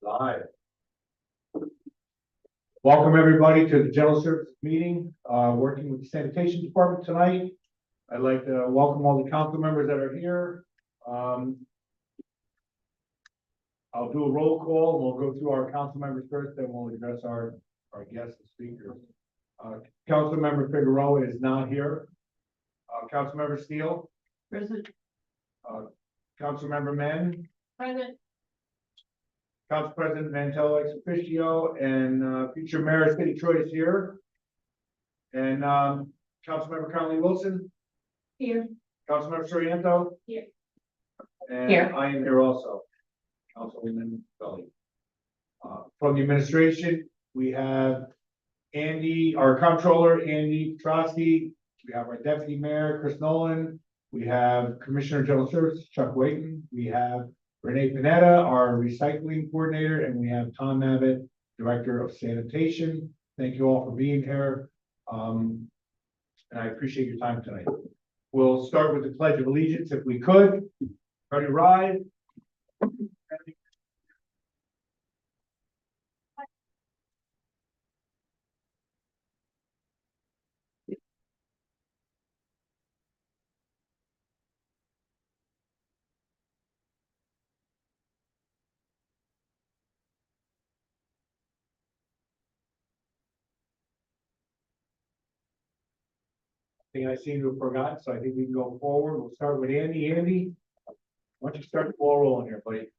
Live. Welcome everybody to the General Services meeting, working with the Sanitation Department tonight. I'd like to welcome all the council members that are here. I'll do a roll call and we'll go through our council members first, then we'll address our guests and speakers. Council member Figueroa is not here. Council member Steele. Present. Council member Men. Present. Council President Mantello ex officio, and future Mayor City Troy is here. And Councilmember Conley Wilson. Here. Councilmember Soriento. Here. And Here. I am here also. Councilwoman Belli. From the administration, we have Andy, our comptroller, Andy Petrosky. We have our deputy mayor, Chris Nolan. We have Commissioner of General Services, Chuck Wayton. We have Renee Panetta, our recycling coordinator, and we have Tom Abbott, Director of Sanitation. Thank you all for being here. And I appreciate your time tonight. We'll start with the Pledge of Allegiance if we could. Ready to ride? 'I seem to have forgotten, so I think we can go forward. We'll start with Andy. Andy, why don't you start the ball rolling here, buddy?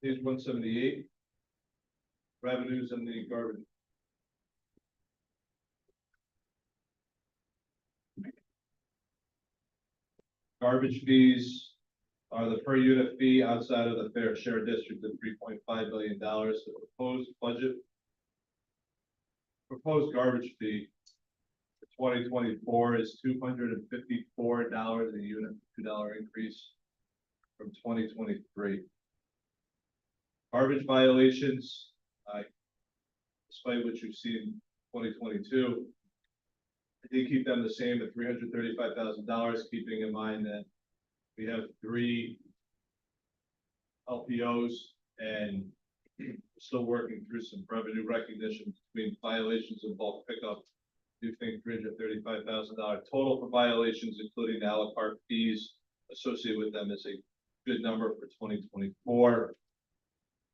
Page 178. Revenues and the garbage. Garbage fees are the per unit fee outside of the fair share district of $3.5 billion. The proposed budget. Proposed garbage fee for 2024 is $254 a unit, $2 increase from 2023. Garbage violations, despite what you've seen in 2022, I did keep them the same at $335,000, keeping in mind that we have 3 LPOs and we're still working through some revenue recognition between violations and bulk pickup. I do think $335,000 total for violations, including the a la carte fees associated with them, is a good number for 2024.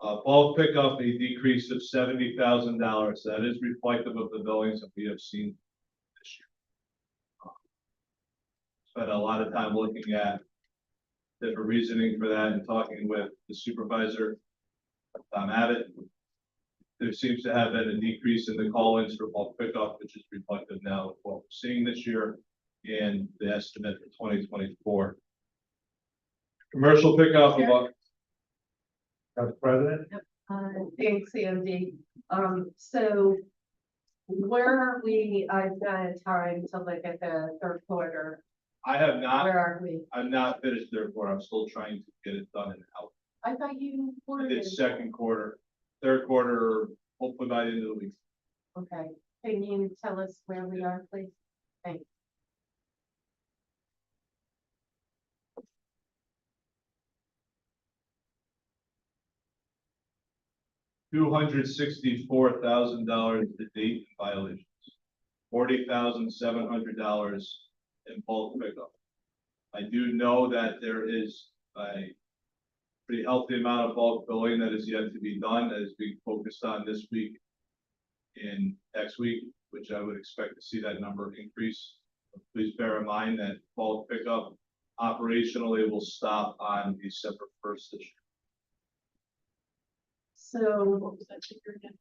Bulk pickup, a decrease of $70,000. That is reflective of the billings that we have seen this year. Spent a lot of time looking at different reasoning for that and talking with the supervisor, Tom Abbott. There seems to have been a decrease in the call-ins for bulk pickup, which is reflective now of what we're seeing this year and the estimate for 2024. Commercial pickup about. Council President. Thanks, Andy. So where are we? I've got time to look at the third quarter. I have not. Where are we? I'm not finished third quarter. I'm still trying to get it done and out. I thought you I were. did second quarter, third quarter, hopefully by the end of the week. Okay. Can you tell us where we are, please? Thanks. $264,000 to date in violations, $40,700 in bulk pickup. I do know that there is a pretty healthy amount of bulk billing that is yet to be done, that is being focused on this week and next week, which I would expect to see that number increase. Please bear in mind that bulk pickup operationally will stop on December 1st this year. So what was that figure again?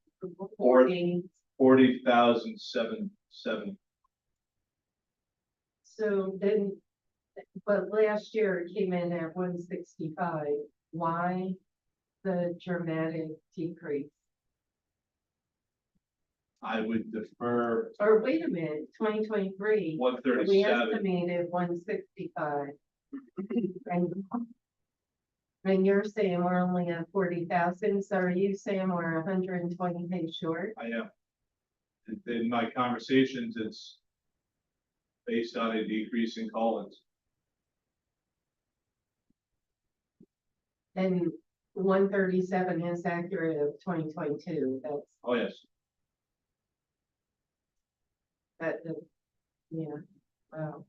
40,770. So then, but last year it came in at 165. Why the dramatic decrease? I would defer Or wait a minute, 2023, we 137. estimated 165. And you're saying we're only at 40,000, so are you saying we're 120 days short? I am. In my conversations, it's based on a decrease in call-ins. And 137 is accurate of 2022, Oh, yes. yeah, wow.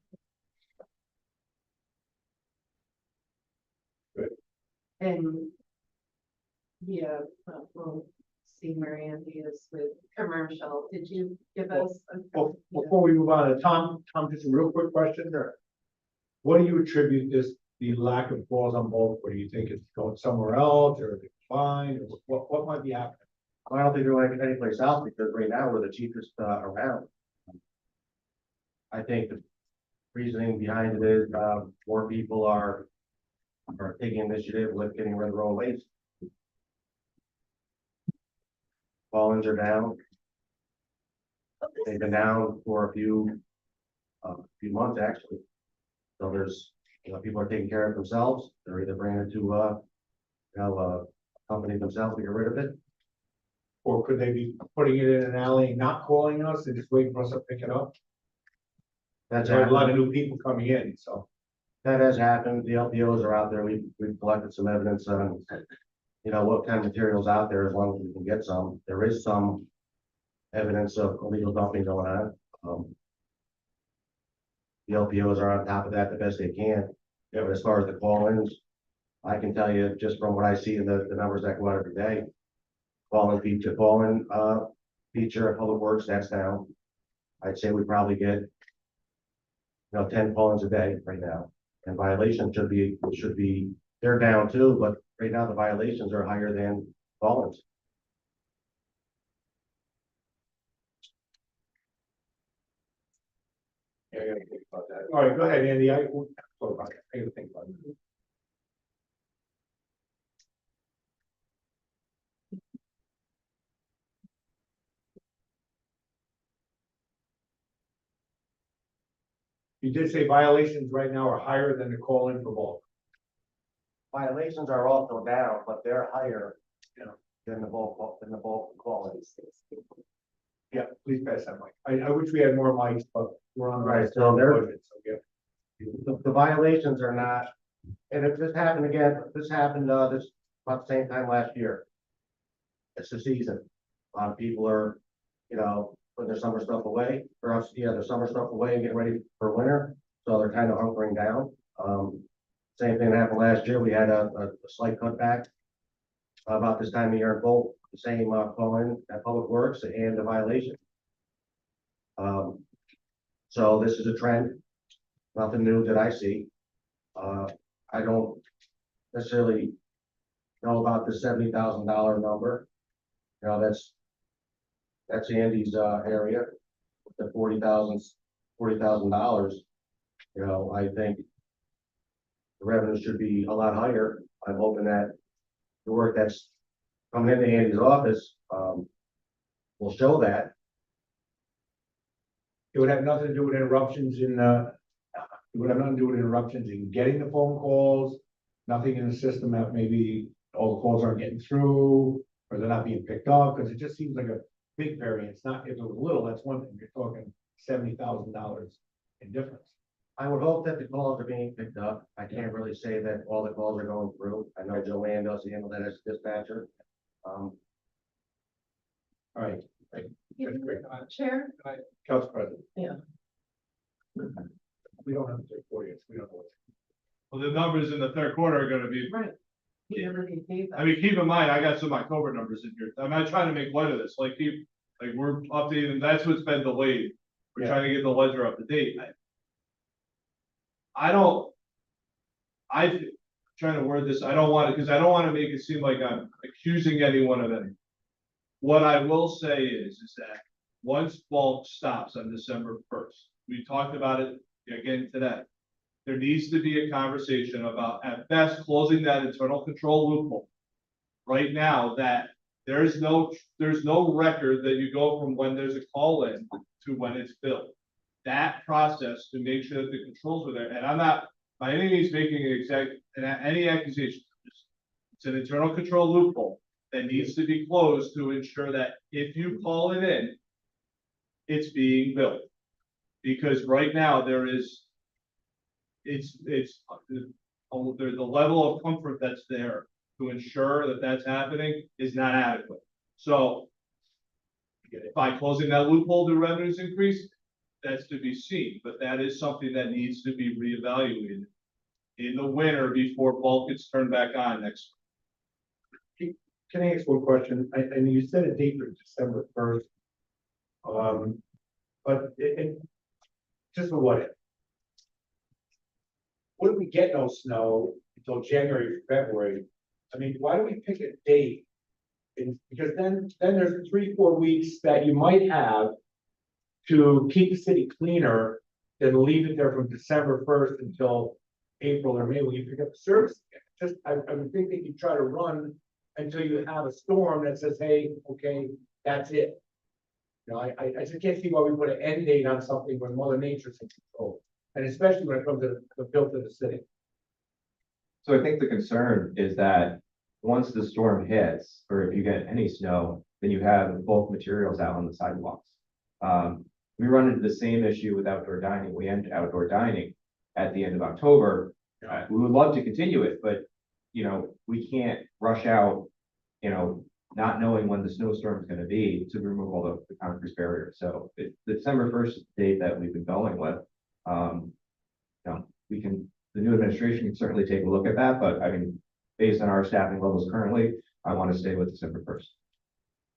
Good. And, yeah, we'll see where Andy is with commercial. Did you give us? Well, before we move on, Tom, just a real quick question there. What do you attribute the lack of calls on both? What do you think it's going somewhere else or fine? Or what might be happening? I don't think they're like anyplace else because right now we're the cheapest around. I think the reasoning behind it is more people are taking initiative with getting rid of their own waste. Call-ins are down. They've been down for a few months actually. So there's, people are taking care of themselves. They're either bringing it to a company themselves to get rid of it. Or could they be putting it in an alley, and not calling us and just waiting for us to pick it up? That's There's a lot of happened. new people coming in, so. That has happened. The LPOs are out there. We've collected some evidence on, what kind of materials out there as long as we can get some. There is some evidence of illegal dumping going on. The LPOs are on top of that the best they can. Yeah, but as far as the call-ins, I can tell you just from what I see in the numbers that go out every day. Call-in feature at Public Works, that's down. I'd say we probably get 10 call-ins a day right now. And violations should be, they're down too, but right now the violations are higher than call-ins. Yeah, I gotta think about that. All right, go ahead, Andy. I gotta think about it. You did say violations right now are higher than the call-in for bulk. Violations are also down, but they're higher Yeah. than the bulk call-ins. Yeah, please pass that mic. I wish we had more mics, but we're on the Right, right so they're- budget, so yeah. The violations are not, and if this happened again, this happened, this about the same time last year. It's the season. A lot of people are, putting their summer stuff away, or else, their summer stuff away and getting ready for winter. So they're kind of hunkering down. Same thing happened last year. We had a slight cutback about this time of year in both the same call-in at Public Works and the violation. So this is a trend. Nothing new that I see. I don't necessarily know about the $70,000 number. That's Andy's area. The $40,000. I think the revenue should be a lot higher. I'm hoping that the work that's coming into Andy's office will show that. It would have nothing to do with interruptions in, it would have nothing to do with interruptions in getting the phone calls. Nothing in the system that maybe all the calls aren't getting through, or they're not being picked up, because it just seems like a big variance. Not, if it was little, that's one thing. You're talking $70,000 in difference. I would hope that the calls are being picked up. I can't really say that all the calls are going through. I know Joanne does handle that as dispatcher. All right. That's great. Chair? Council President. Yeah. We don't have to take 40, we don't know what. Well, the numbers in the third quarter are gonna be, Right. He already gave I mean, keep in mind, I got some October numbers in here. I'm not trying to make light of this, like we're updating, that's what's been delayed. We're Yeah. trying to get the ledger up to date. I'm trying to word this, I don't want to, because I don't want to make it seem like I'm accusing anyone of anything. What I will say is that once bulk stops on December 1st, we talked about it again today. There needs to be a conversation about, at best, closing that internal control loophole. Right now, that there's no record that you go from when there's a call in to when it's billed. That process to make sure that the controls are there, and I'm not by any means making any accusation. It's an internal control loophole that needs to be closed to ensure that if you call it in, it's being billed. Because right now there's the level of comfort that's there to ensure that that's happening is not adequate. So by closing that loophole, do revenues increase? That's to be seen, but that is something that needs to be reevaluated in the winter before bulk gets turned back on next. Can I ask one question? And you said a date for December first. But just for what? What if we get no snow until January, February? I mean, why do we pick a date? And because then there's 3-4 weeks that you might have to keep the city cleaner than leave it there from December first until April or May when you pick up the service again. Just, I would think that you try to run until you have a storm that says, hey, okay, that's it. You know, I just can't see why we put an end date on something when Mother Nature's in control, and especially when it comes to the built to the city. So I think the concern is that once the storm hits, or if you get any snow, then you have bulk materials out on the sidewalks. We run into the same issue with outdoor dining. We end outdoor dining at the end of October. We would love to continue it, but, you know, we can't rush out, you know, not knowing when the snowstorm is going to be to remove all the concrete barriers. So the December 1st date that we've been going with, you know, the new administration can certainly take a look at that, but I mean, based on our staffing levels currently, I want to stay with December 1st.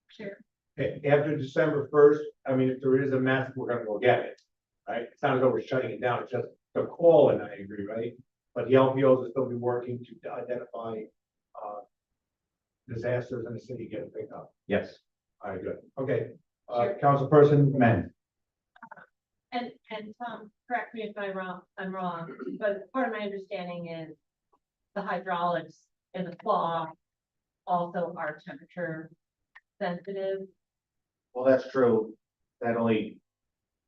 Sure. After December first, I mean, if there is a mess, we're gonna go get it, right? It's not as though we're shutting it down, it's just the call, and I agree, right? But the LPOs will still be working to identify, disasters in the city, get it picked up. Yes. All right, good, okay. Sure. Councilperson Men. And Tom, correct me if I'm wrong, but part of my understanding is the hydraulics in the claw also are temperature sensitive. Well, that's true. That only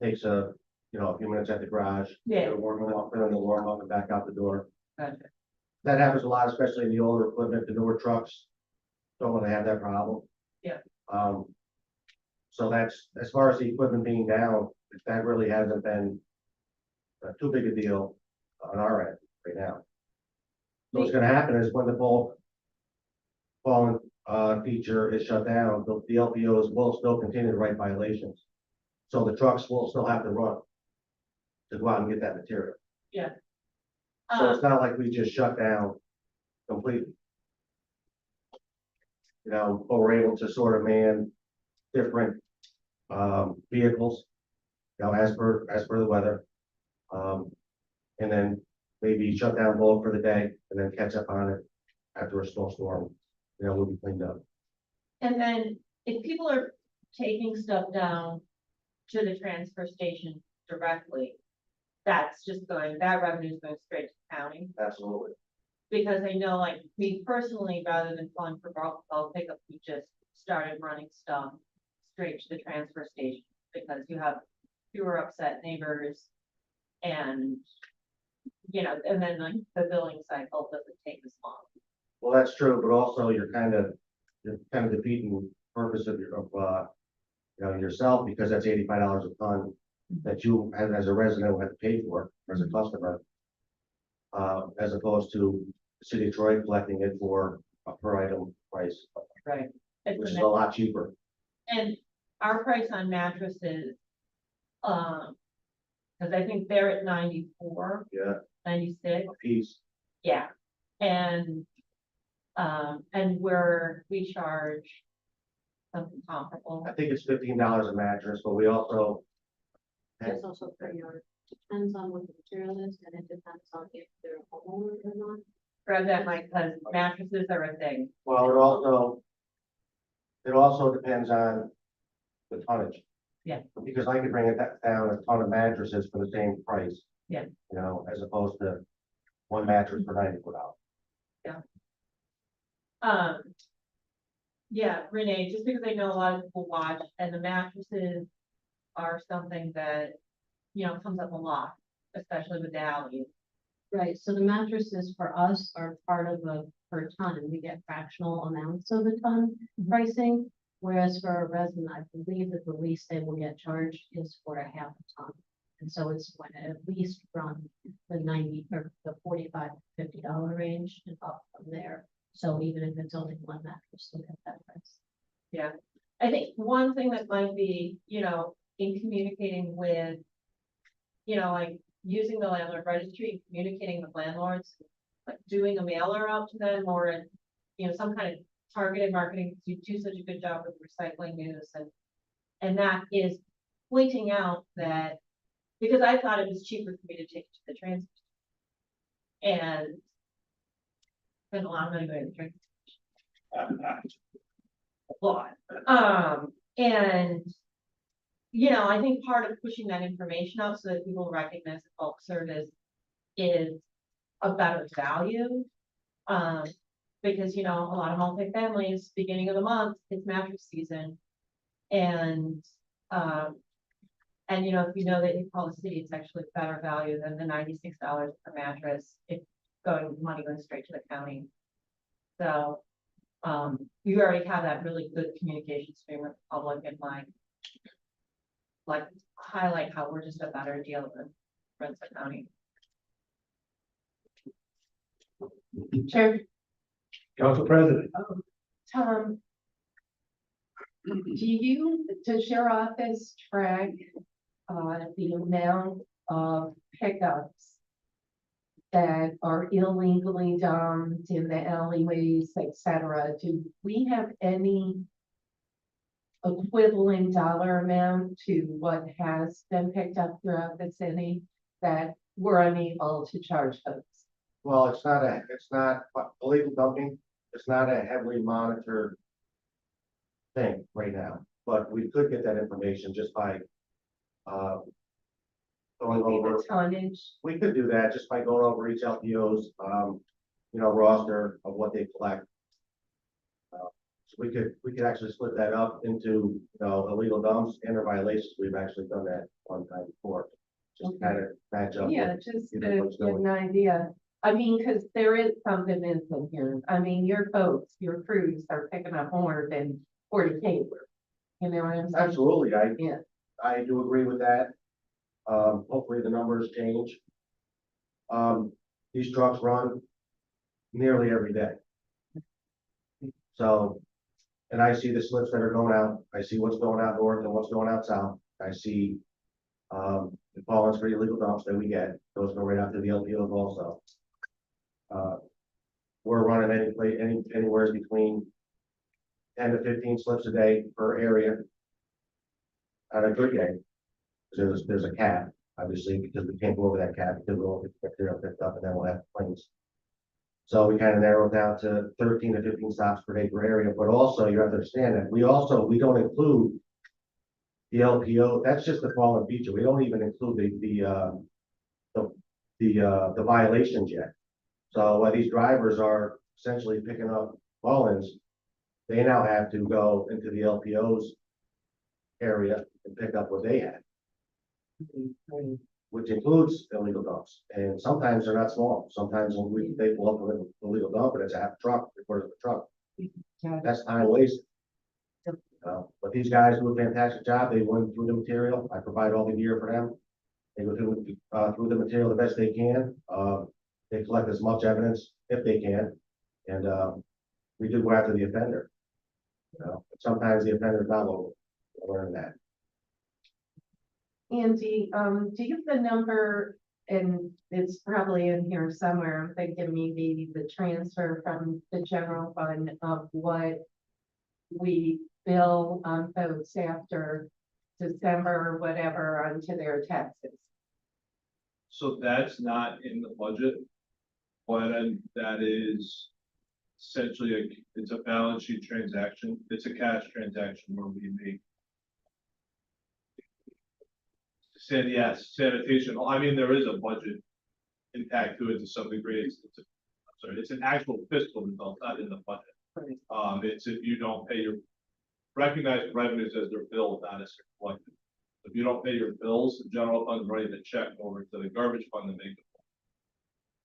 takes a few minutes at the garage. Yeah. To warm it up, and then they'll warm up and back out the door. Gotcha. That happens a lot, especially in the older equipment, the newer trucks. Don't really have that problem. Yeah. So that's, as far as the equipment being down, that really hasn't been too big a deal on our end right now. So what's gonna happen is when the bulk fallen feature is shut down, the LPOs will still continue to write violations. So the trucks will still have to run to go out and get that material. So it's not like we just shut down completely. You know, but we're able to sort of man different vehicles, you know, as per the weather. And then maybe shut down bulk for the day and then catch up on it after a snowstorm, you know, we'll be cleaned up. And then if people are taking stuff down to the transfer station directly, that's just that revenue is going straight to the county. Absolutely. Because I know, like, me personally, rather than calling for bulk pickup, we just started running stuff straight to the transfer station because you have fewer upset neighbors and, you know, and then like the billing cycle doesn't take as long. Well, that's true, but also you're kind of defeating the purpose of yourself, because that's $85 a ton that you, as a resident, will have to pay for as a customer. As opposed to the city of Troy collecting it for a per item price, Right. which is a lot cheaper. And our price on mattresses, because I think they're at 94, Yeah, 96. a piece. Yeah. And we charge something comparable. I think it's $15 a mattress, but we also There's also per yard, depends on what the material is, and it depends on if they're a homeowner or not. Grab that, Mike, because mattresses are a thing. Well, it also depends on the tonnage. Yeah. Because I could bring it down a ton of mattresses for the same price. Yeah. You know, as opposed to one mattress for $94. Yeah, Renee, just because I know a lot of people watch, and the mattresses are something that, you know, comes up a lot, especially with the alleys. Right, so the mattresses for us are part of a per ton, and we get fractional amounts of the ton pricing. Whereas for a resident, I believe that the least they will get charged is for a half a ton. And so it's when at least from the 90 or the $45 to $50 range and up from there. So even if it's only one mattress, look at that price. I think one thing that might be, in communicating with, like using the landlord registry, communicating with landlords, like doing a mailer out to them or, some kind of targeted marketing, because you do such a good job with recycling news and that is pointing out that, because I thought it was cheaper for me to take it to the transfer station and spend a lot of money going to the transfer station. A lot. And, I think part of pushing that information out so that people recognize that bulk service is a better value. Because, a lot of multifamilies, beginning of the month, it's mattress season. And, if you know that you call the city, it's actually better value than the $96 per mattress. If money going straight to the county. So, you already have that really good communication stream with the public and like highlight how we're just a better deal than Rensselaer County. Sure. Council President. Tom, does your office track, the amount of pickups that are illegally dumped in the alleyways, et cetera? Do we have any equivalent dollar amount to what has been picked up throughout the city that we're unable to charge folks? Well, it's not illegal dumping, it's not a heavily monitored thing right now, but we could get that information just by, going Maybe over, the tonnage? we could do that just by going over each LPO's, roster of what they collect. So we could actually split that up into, illegal dumps and their violations. We've actually done that one time before. Just kind of match up. Yeah, with, just you to know, what's get going- an idea. I mean, because there is something missing here. I mean, your folks, your crews are picking up more than 40 paper. You know what I'm saying? Absolutely, Yeah. I do agree with that. Hopefully the numbers change. These trucks run nearly every day. So, and I see the slips that are going out. I see what's going out north and what's going out south. I see, the call-ins for illegal dumps that we get. Those go right out to the LPOs also. We're running anywhere between 10 to 15 slips a day per area on a good day. There's a cap, obviously, because we can't go over that cap because we'll get material picked up and then we'll have claims. So we kind of narrow it down to 13 to 15 stops per day per area, but also you have to understand that we don't include the LPO, that's just the fallen feature. We don't even include the violations yet. So while these drivers are essentially picking up fall-ins, they now have to go into the LPO's area and pick up what they had, which includes illegal dumps. And sometimes they're not small. Sometimes when they pull up with an illegal dump and it's a half truck, reported the truck. That's time wasted. But these guys do a fantastic job. They went through the material. I provide all the gear for them. They go through the material the best they can. They collect as much evidence if they can. And we do go after the offender. Sometimes the offender is not local. We'll learn that. Andy, do you have the number, and it's probably in here somewhere, I'm thinking maybe the transfer from the general fund of what we bill on folks after December or whatever onto their taxes? So that's not in the budget. But that is essentially it's a balance sheet transaction. It's a cash transaction where we make. Yes, sanitation. I mean, there is a budget impact to it to some degree. It's an actual fiscal result, not in the budget. Right. It's if you don't pay your recognized revenues as they're billed, not as they're collected. If you don't pay your bills, the general fund's writing the check over to the garbage fund to make it.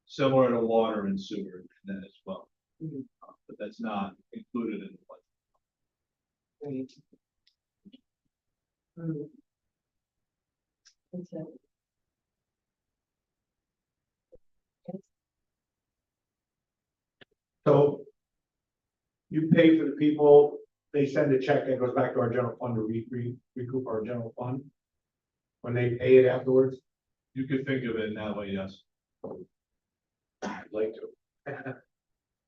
Similar to water and sewer and that as well. But that's not included in the budget. Right. That's it. So you pay for the people, they send a check that goes back to our general fund to recoup our general fund. When they pay it afterwards, You could think of it in that way, yes. I'd like to.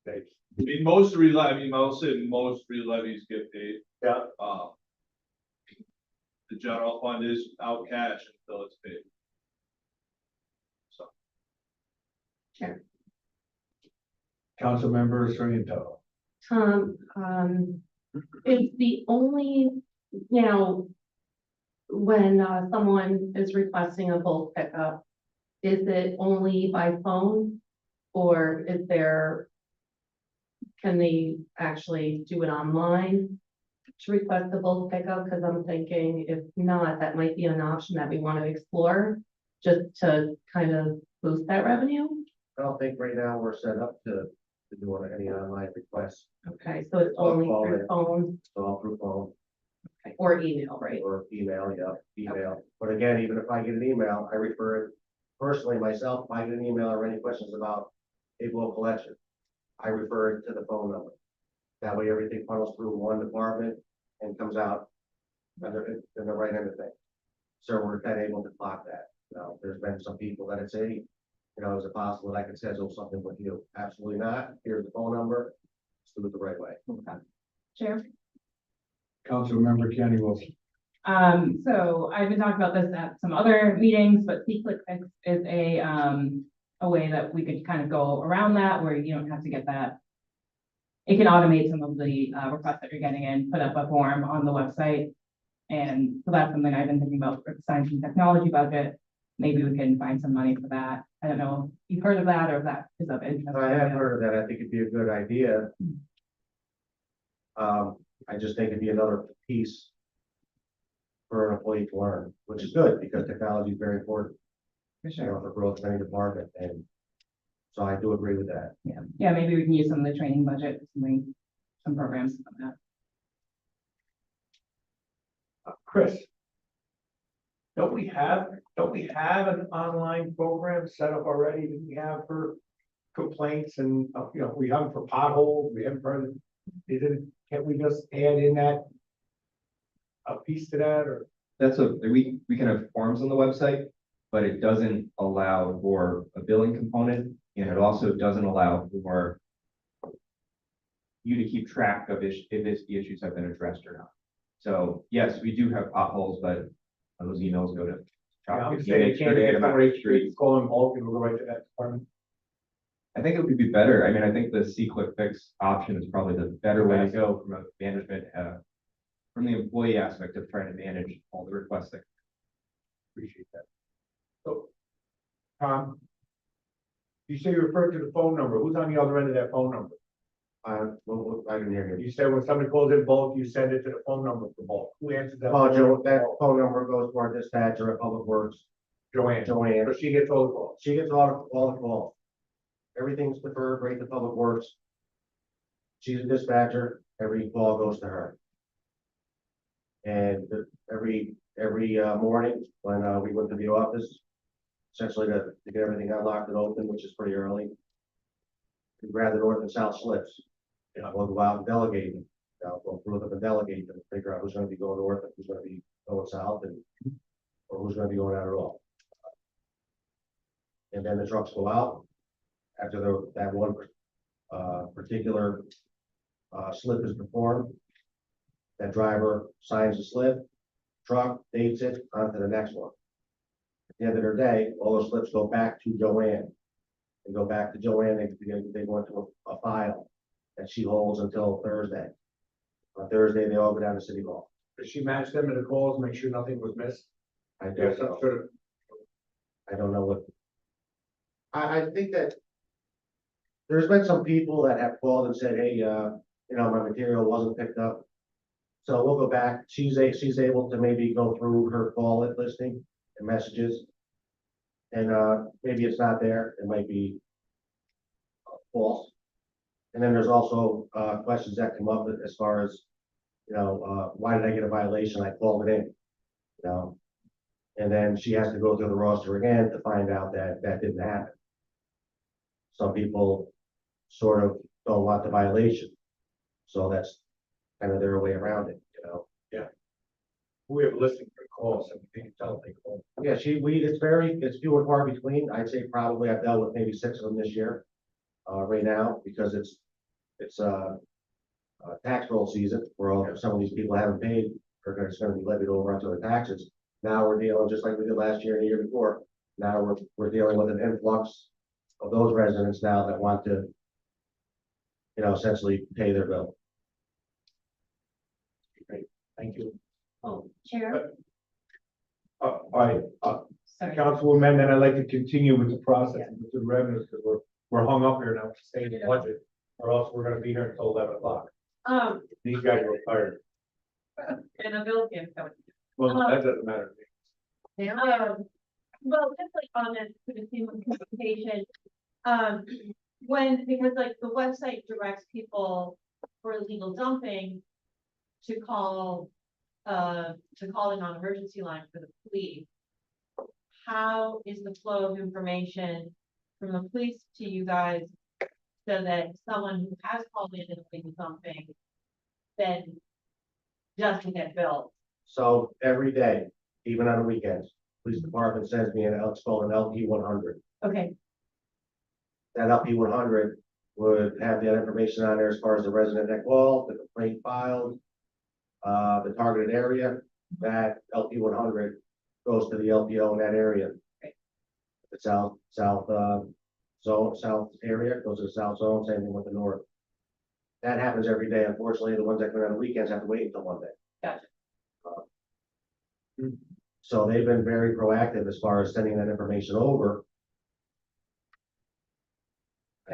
Thanks. I mean, most I'll say most re-levies get paid. Yeah. The general fund is out cash until it's paid. So, Councilmember Sringento. Is the only, you know, when someone is requesting a bulk pickup, is it only by phone? Or is there, can they actually do it online to request the bulk pickup? Because I'm thinking if not, that might be an option that we want to explore, just to kind of boost that revenue. I don't think right now we're set up to do any online requests, Okay, so it's only through phone so all through phone or email, right? or email, email. But again, even if I get an email, I refer it personally myself, if I get an email or any questions about a bulk collection, I refer it to the phone number. That way everything funnels through one department and comes out in the right end of things. So we're kind of able to clock that. You know, there's been some people that had say, you know, is it possible that I could schedule something with you? Absolutely not. Here's the phone number. Let's do it the right way. Chair? Councilmember Kenny Wilson. So I've been talking about this at some other meetings, but C-Click Fix is a way that we could kind of go around that, where you don't have to get that. It can automate some of the requests that you're getting in, put up a form on the website. And so that's something I've been thinking about for the science and technology budget. Maybe we can find some money for that. I don't know if you've heard of that or if that is of interest. I have heard of that. I think it'd be a good idea. I just think it'd be another piece for an employee to learn, which is good because technology is very important, For you sure. know, for growth of any department. And so I do agree with that. Yeah, maybe we can use some of the training budget, some programs on that. Chris. Don't we have an online program set up already that we have for complaints and, you know, we have them for potholes, we have for, can't we just add in that a piece to that, or? We can have forms on the website, but it doesn't allow for a billing component, and it also doesn't allow for you to keep track of if the issues have been addressed or not. So yes, we do have potholes, but those emails go to. I'm saying you can't add somebody straight, call them bulk and we'll go right to that department. I think it would be better. I mean, I think the C-Click Fix option is probably the better way to go from a management, from the employee aspect of trying to manage all the requests that. Appreciate that. So, you say you referred to the phone number. Who's on the other end of that phone number? I didn't hear you. You said when somebody calls in bulk, you send it to the phone number for bulk. Who answers that? Oh, Joe, that phone number goes to our dispatcher at Public Works, Joanne. Joanne. So she gets all the calls. She gets all the calls. Everything's deferred right to Public Works. She's a dispatcher. Every call goes to her. And every morning when we went to the office, essentially to get everything unlocked and open, which is pretty early, we grab the north and south slips. You know, we'll go out and delegate them. Go through them and delegate them, figure out who's going to be going north and who's going to be going south, and or who's going to be going out at all. And then the trucks go out after that one particular slip is performed. That driver signs the slip, truck dates it onto the next one. At the end of their day, all those slips go back to Joanne. They go back to Joanne, they go into a file that she holds until Thursday. On Thursday, they all go down to City Hall. Does she match them to the calls, make sure nothing was missed? I There's don't some know. sort of, I don't know what. I think that there's been some people that have called and said, hey, you know, my material wasn't picked up. So we'll go back. She's able to maybe go through her call listing and messages. And maybe it's not there. It might be false. And then there's also questions that come up as far as, you know, why did I get a violation? I called it in, you know. And then she has to go through the roster again to find out that that didn't happen. Some people sort of don't want the violation. So that's kind of their way around it, you know? We have a listing for calls, and we can tell they call. Yeah, it's few and far between. I'd say probably I've dealt with maybe 6 of them this year. Right now, because it's tax roll season, where some of these people haven't paid, it's gonna be levied over onto their taxes. Now we're dealing, just like we did last year and the year before, now we're dealing with an influx of those residents now that want to, essentially pay their bill. Thank you. Oh, Chair, All right, sorry. Councilwoman, then I'd like to continue with the process and with the revenues, because we're hung up here now, staying in budget, or else we're gonna be here until 11 o'clock. These guys are tired. And a bill can't come. Well, that doesn't matter. to me. Well, just like on this, for the same communication, because like the website directs people for illegal dumping to call in on emergency line for the police. How is the flow of information from the police to you guys so that someone who has called in illegal dumping then doesn't get billed? So every day, even on the weekends, police department sends me it's called an LP 100. Okay, That LP 100 would have that information on there as far as the resident that called, the complaint filed, the targeted area. That LP 100 goes to the LPO in that area. Right. The south area goes to the south zone, same thing with the north. That happens every day. Unfortunately, the ones that come on the weekends have to wait until Monday. gotcha. So they've been very proactive as far as sending that information over.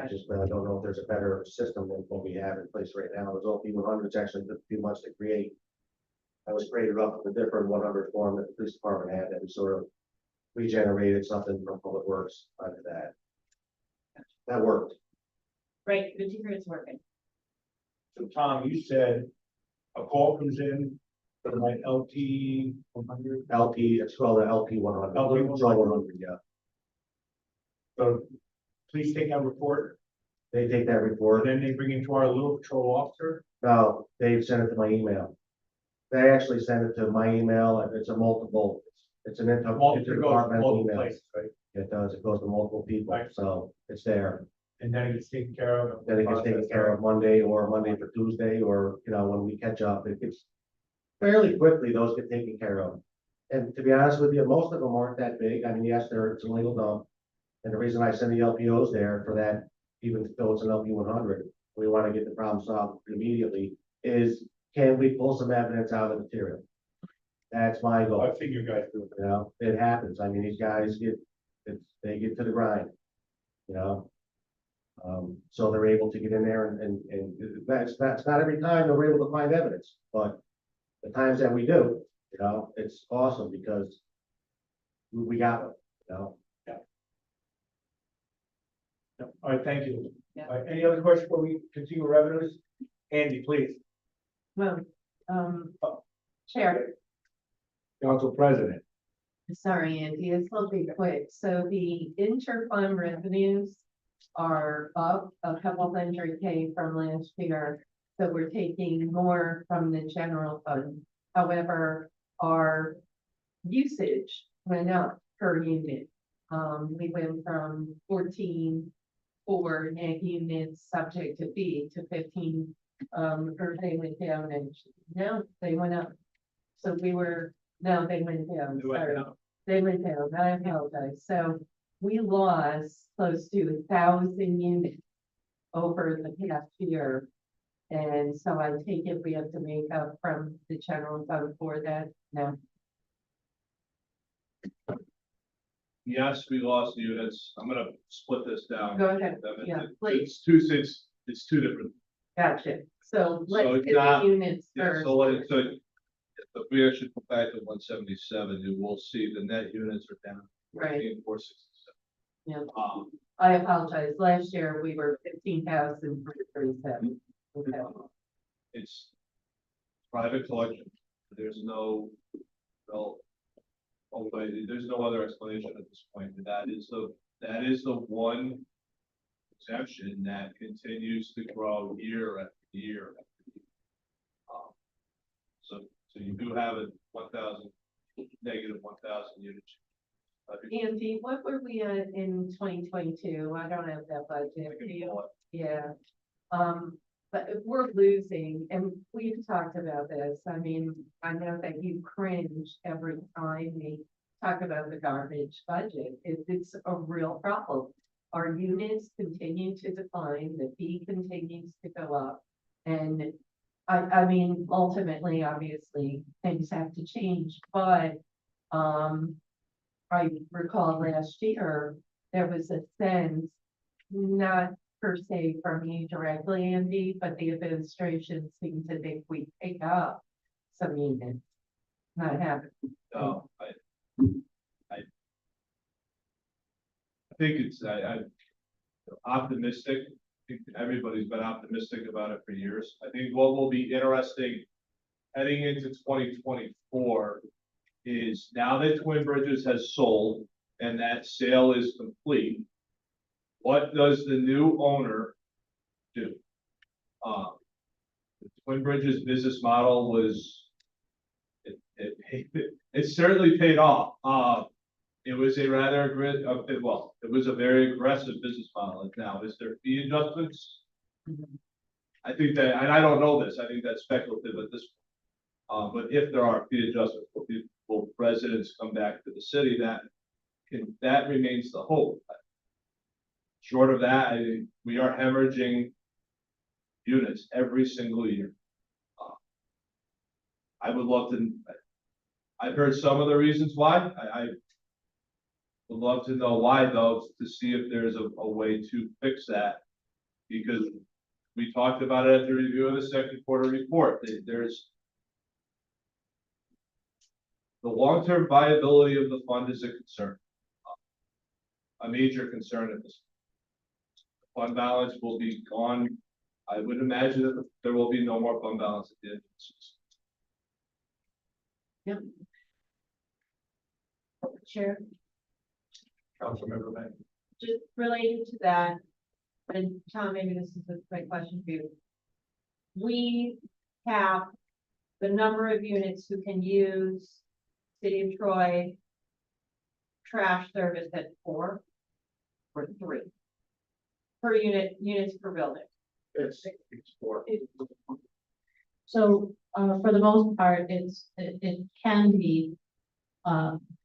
I just really don't know if there's a better system than what we have in place right now. Those LP 100s actually took a few months to create. That was created off of a different 100 form that the police department had that we sort of regenerated something from Public Works out of that. That worked. Right, good to hear it's working. So Tom, you said a call comes in for my LT 100. LP, it's called an LP 100. LP 100, yeah. So please take that report, They take that and report. then they bring it to our little patrol officer. No, they've sent it to my email. They actually send it to my email, and it's an Multiple interdepartmental email. places, right? It does, it goes to multiple people, Right. so it's there. And then it gets taken care of. Then it gets taken care of Monday for Tuesday, or, when we catch up, it gets fairly quickly, those get taken care of. And to be honest with you, most of them aren't that big. I mean, yes, it's a legal dump. And the reason I send the LPOs there for that, even though it's an LP 100, we want to get the problem solved immediately, is can we pull some evidence out of the material? That's my goal. I've seen you guys do it. It happens. I mean, these guys they get to the grind, so they're able to get in there and that's not every time that we're able to find evidence, but the times that we do, it's awesome because we got them, All right, thank you. Yeah. All right, any other questions before we continue revenues? Andy, please, Well, Chair, Council President. sorry, Andy, it's a little bit quick. So the inter-fund revenues are up a couple $100K from last year. So we're taking more from the general fund. However, our usage went up per unit. We went from 14 for NAG units subject to fee to 15, or they went down and no, they went up. So they went down. Sorry. They went down. I apologize. So we lost close to 1,000 units over the past year. And so I take it we have to make up from the general fund for that. No. Yes, we lost units. I'm gonna split this down. Go ahead. Yeah, please. It's two different. Gotcha. So So let's it's get not- the units Yeah, first. so if we actually go back to 177, you will see the net units are down. Right. 467. Yeah. I apologize. Last year we were 15,337. Okay. It's private collection. There's no, there's no other explanation at this point. And that is the one exemption that continues to grow year after year after So you do have a negative 1,000 units. Andy, what were we at in 2022? I don't have that budget. Do you? Yeah. But if we're losing, and we've talked about this, I mean, I know that you cringe every time we talk about the garbage budget. It's a real problem. Our units continue to decline, the fee continues to go up. And I mean, ultimately, obviously, things have to change, but, I recall last year, there was a sense, not per se from you directly, Andy, but the administration seemed to think we pick up some units. Not happening. No, I think I'm optimistic. I think everybody's been optimistic about it for years. I think what will be interesting heading into 2024 is now that Twin Bridges has sold and that sale is complete, what does the new owner do? The Twin Bridges business model was, it certainly paid off. It was a rather it was a very aggressive business model. Now, is there fee adjustments? I think that, and I don't know this, I think that's speculative at this point. But if there are fee adjustments, will residents come back to the city? That remains the hope. Short of that, we are hemorrhaging units every single year. I would love to, I've heard some of the reasons why. I would love to know why, though, to see if there's a way to fix that. Because we talked about it at the review of the second quarter report. There's the long-term viability of the fund is a concern, a major concern at this. Fund balance will be gone. I would imagine that there will be no more fund balance at the end of the season. Yep. Chair, Councilmember May. Just related to that, and Tom, maybe this is a great question for you. We have the number of units who can use City of Troy trash service at 4 or 3 per units per building. It's 4. So, for the most part, it can be,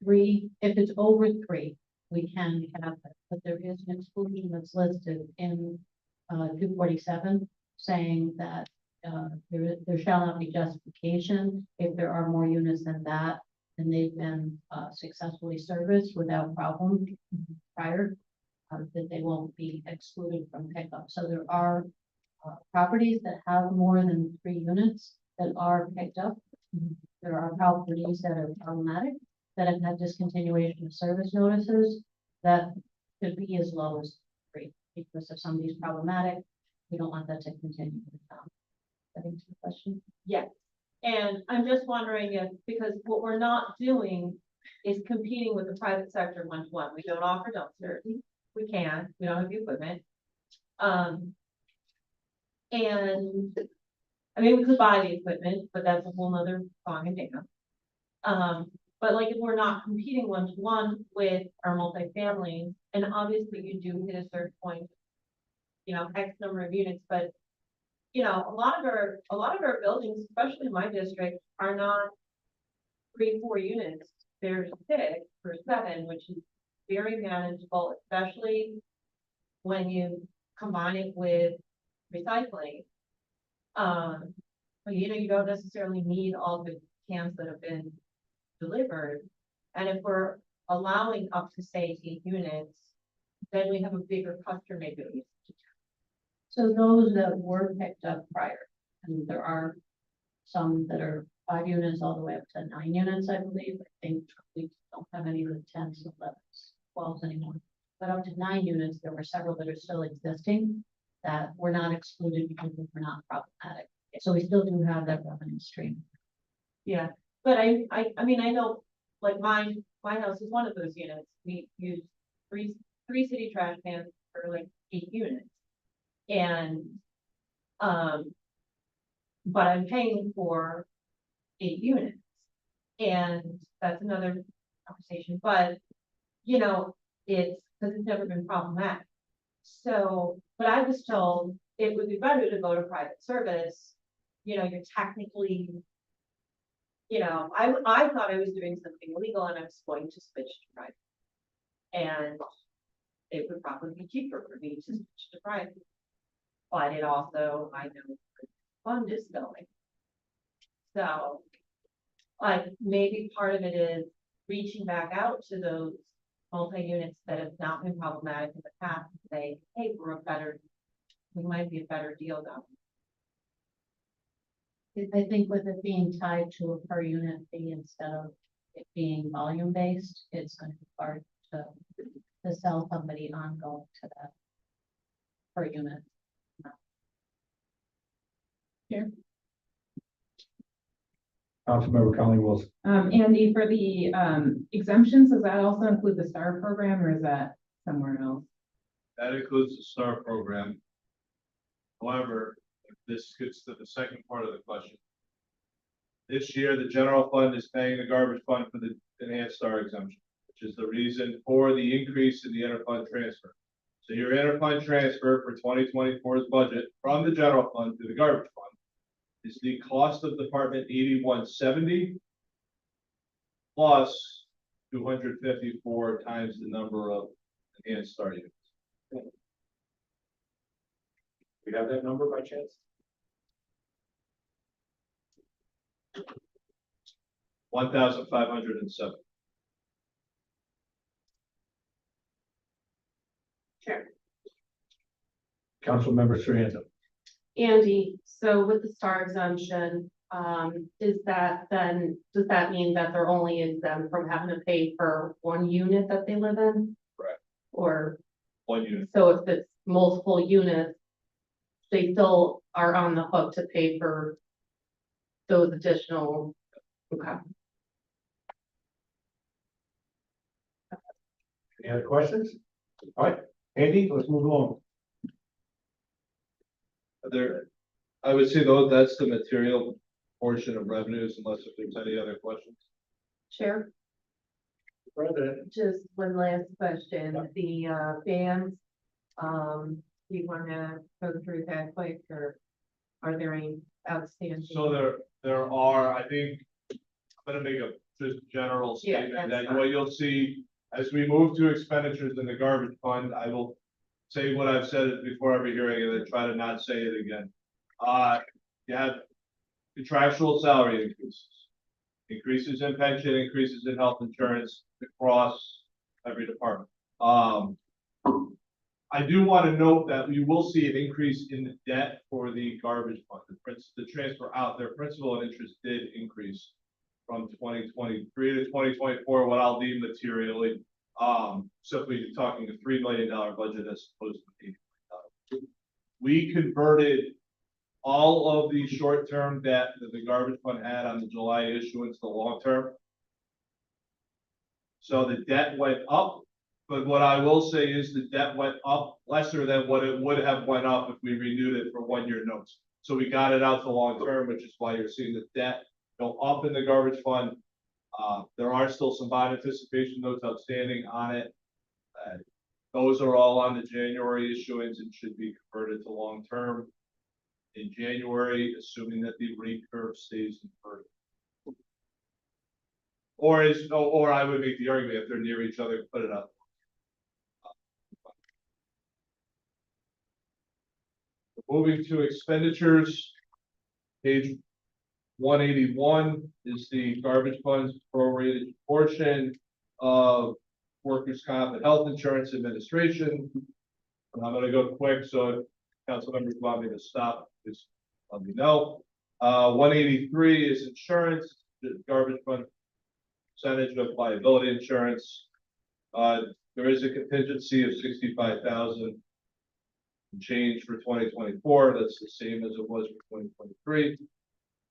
3, if it's over 3, we can have it, but there is an exclusion that's listed in, 247, saying that, there shall not be justification if there are more units than that, and they've been, successfully serviced without problem prior, that they won't be excluded from pickup. So there are, properties that have more than 3 units that are picked up. There are properties that are problematic, that have had discontinuation of service notices, that could be as low as 3, because if somebody's problematic, we don't want that to continue. I think it's the question. Yes, and I'm just wondering if, because what we're not doing is competing with the private sector one-to-one. We don't offer dumpsters. We don't have the equipment. And I mean, we could buy the equipment, but that's a whole nother song and dance. But like if we're not competing one-to-one with our multifamily, and obviously you do hit a certain point, X number of units, but a lot of our buildings, especially in my district, are not 3, 4 units. They're 6 or 7, which is very manageable, especially when you combine it with recycling. But you don't necessarily need all the cans that have been delivered. And if we're allowing up to say 8 units, then we have a bigger customer base. So those that were picked up prior, and there are some that are 5 units all the way up to 9 units, I believe. I think we don't have any of the 10s, 11s, 12s anymore. But up to 9 units, there were several that are still existing that were not excluded because they were not problematic. So we still do have that revenue stream. Yeah, but I mean, I know, like my house is one of those units. We use three city trash cans for like 8 units. And, but I'm paying for 8 units. And that's another conversation, but, you know, because it's never been problematic. So, but I was told it would be better to go to private service, you know, you're technically, you know, I thought I was doing something illegal and I was going to switch to private. And it would probably be cheaper for me to switch to private. But it also, I know, where the fund is going. So, like, maybe part of it is reaching back out to those multi-units that have not been problematic in the past and say, hey, we might be a better deal now. I think with it being tied to a per unit fee instead of it being volume based, it's going to be hard to sell somebody ongoing to that per unit. Councilmember Conley Wilson. Andy, for the, exemptions, does that also include the STAR program or is that somewhere else? That includes the STAR program. However, if this gets to the second part of the question. This year, the general fund is paying the garbage fund for the enhanced STAR exemption, which is the reason for the increase in the interfund transfer. So your interfund transfer for 2024's budget from the general fund to the garbage fund is the cost of Department 8170 plus 254 times the number of enhanced STAR units. We have that number by chance? $1,507. Sure. Councilmember Sirhan. Andy, so with the STAR exemption, is that then, does that mean that they're only exempt from having to pay for one unit that they live in? Correct. Or, 1 unit. so if it's multiple units, they still are on the hook to pay for those additional, okay. Any other questions? All right, Andy, let's move along. I would say though, that's the material portion of revenues, unless if there's any other questions. Chair, President. just one last question, the bands, do you wanna go through that quick, or are there any outstanding? So there are, I think, I'm gonna make a just general Yeah, statement that's that what you'll see as we move to expenditures in the garbage fund, I will say what I've said before every hearing and then try to not say it again. You have contractual salary increases, increases in pension, increases in health insurance across every department. I do want to note that we will see an increase in the debt for the garbage fund. The transfer out there, principal and interest did increase from 2023 to 2024, what I'll deem materially. Simply talking a $3 million budget as opposed to $8 million. We converted all of the short-term debt that the garbage fund had on the July issuance to long-term. So the debt went up, but what I will say is the debt went up lesser than what it would have went up if we renewed it for 1-year notes. So we got it out to long-term, which is why you're seeing the debt go up in the garbage fund. There are still some bond anticipation notes outstanding on it. Those are all on the January issuance and should be converted to long-term in January, assuming that the rate curve stays inverted. Or I would make the argument if they're near each other, put it up. Moving to expenditures, page 181 is the garbage funds prorated portion of workers' comp and health insurance administration. And I'm gonna go quick, so if council members want me to stop, just let me know. 183 is insurance, the garbage fund percentage of liability insurance. There is a contingency of 65,000 change for 2024. That's the same as it was for 2023.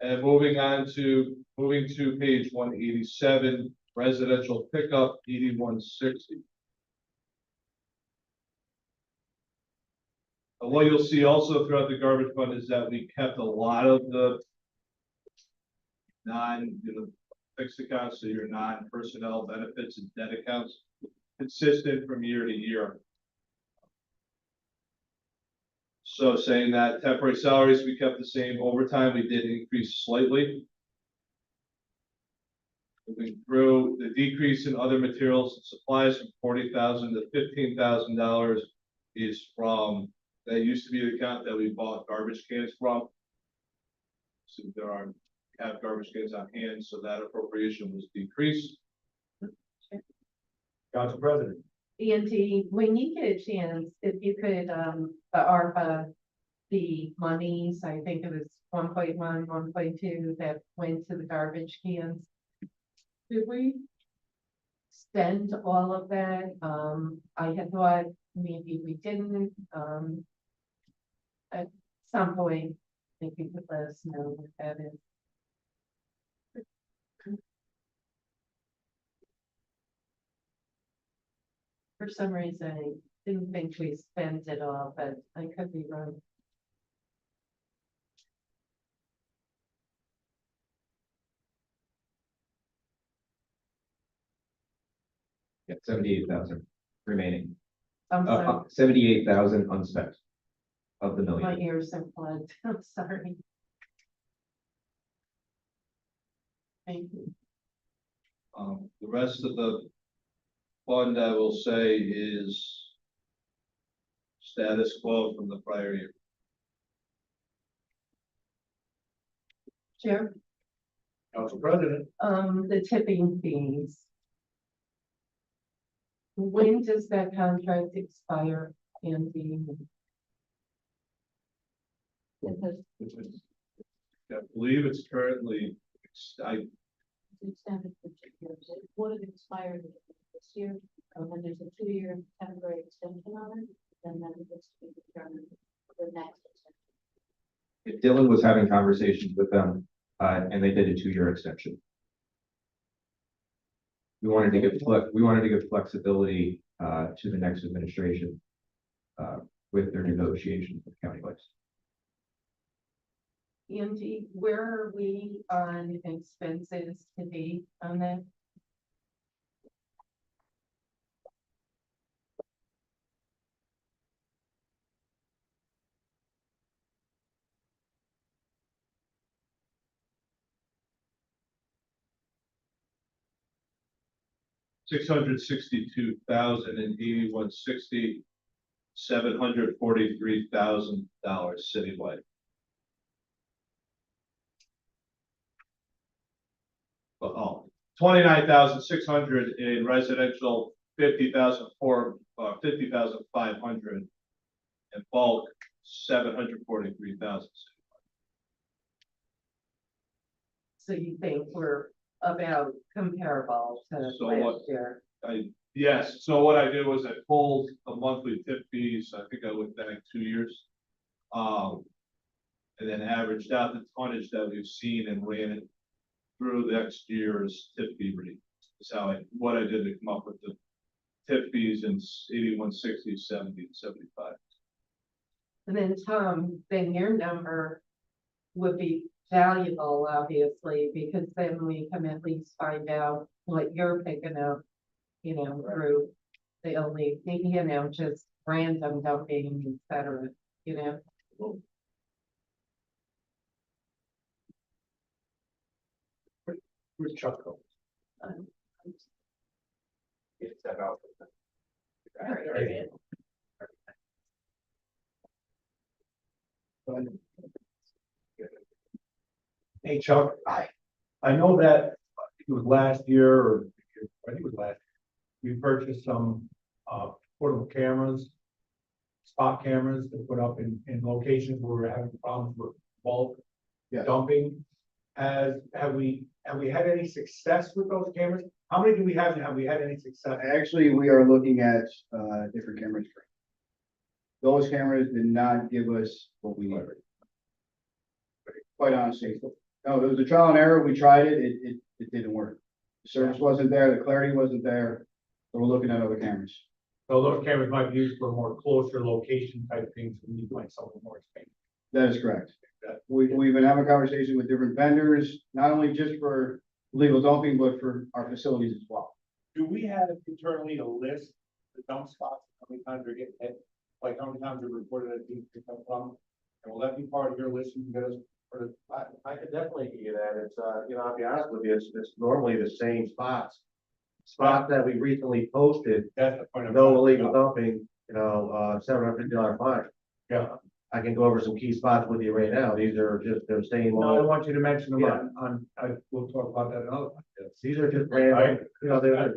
And moving to page 187, residential pickup 8160. And what you'll see also throughout the garbage fund is that we kept a lot of the fixed accounts, so your non-personnel benefits and debt accounts, consistent from year to year. So saying that temporary salaries, we kept the same. Overtime, we did increase slightly. Moving through, the decrease in other materials and supplies from $40,000 to $15,000 is from, that used to be the account that we bought garbage cans from. So have garbage cans on hand, so that appropriation was decreased. Council President. Andy, when you get a chance, if you could, the ARPA, the monies, I think it was 1.1, 1.2 that went to the garbage cans. Did we spend all of that? I had thought maybe we didn't, at some point, if you could let us know what that is. For some reason, I didn't think we spent it all, but I could be wrong. Yeah, 78,000 remaining, I'm sorry, 78,000 unspent of the my million. ears are plugged, I'm sorry. Thank you. The rest of the fund, I will say, is status quo from the prior year. Chair, Council President. the tipping fees. When does that contract expire, Andy? I believe it's currently, Extended for 2 years. It would have expired this year, and then there's a 2-year temporary extension on it, and then it's to be determined for the next extension. Dylan was having conversations with them, and they did a 2-year extension. We wanted to give flexibility, to the next administration, with their negotiations with county lights. Andy, where are we on expenses to be on that? $662,081.60, $743,000 citywide. Oh, 29,600 in residential, 50,500, and bulk 743,000. So you think we're about comparable to So last what- year? Yes, so what I did was I pulled the monthly tip fees, I think I looked at it 2 years. And then averaged out the tonnage that we've seen and ran it through next year's tip fee rate. Is what I did to come up with the tip fees in 81.60, 70, and 75. And then Tom, then your number would be valuable, obviously, because then we can at least find out what you're picking up, through the only, just random dumping, et cetera, Where's Chuck go? Step out. Hey Chuck, I know that it was last year, or I think it was last, we purchased some portable cameras, spot cameras to put up in locations where we're having problems with bulk dumping. Have we had any success with those cameras? How many do we have, and have we had any success? Actually, we are looking at different cameras. Those cameras did not give us what we needed. Quite honestly, no, it was a trial and error. We tried it. It didn't work. The service wasn't there. The clarity wasn't there. So we're looking at other cameras. So those cameras might be used for more closer location type things, and you might sell them more expensive. That is correct. We've been having conversations with different vendors, not only just for legal dumping, but for our facilities as well. Do we have internally a list, the dump spots, how many times they're getting hit? Like how many times they're reported at being picked up from? And will that be part of your list you can get us for the? I could definitely give you that. It's, I'll be honest with you, it's normally the same spots. Spots that we recently posted, That's the point of. no illegal dumping, $750 fine. Yeah. I can go over some key spots with you right now. These are just, they're staying No, I low. want you to mention them Yeah. we'll talk about that another time. These are just random, they're.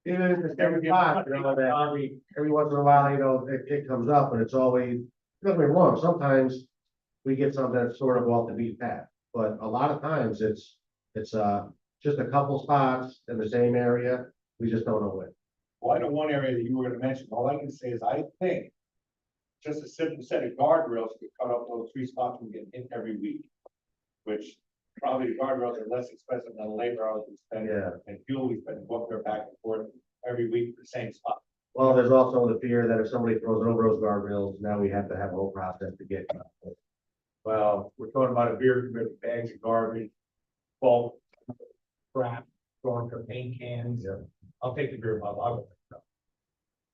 These are just every spot, that every once in a while, it comes up, and it's always, don't get me wrong, sometimes we get something that's sort of off the beat path, but a lot of times it's just a couple spots in the same area, we just don't know it. Well, I know one area that you were gonna mention, all I can say is I think just a simple set of guardrails could cut up those 3 spots we get hit every week. Which probably the guardrails are less expensive than the labor hours we spend. Yeah. And fuel we spend, go up there back and forth every week for the same spot. Well, there's also the fear that if somebody throws over those guardrails, now we have to have a whole process to get. Well, we're talking about a beer, bags of garbage, bulk, crap, throwing for paint cans. Yeah. I'll take the beer bottle. I will.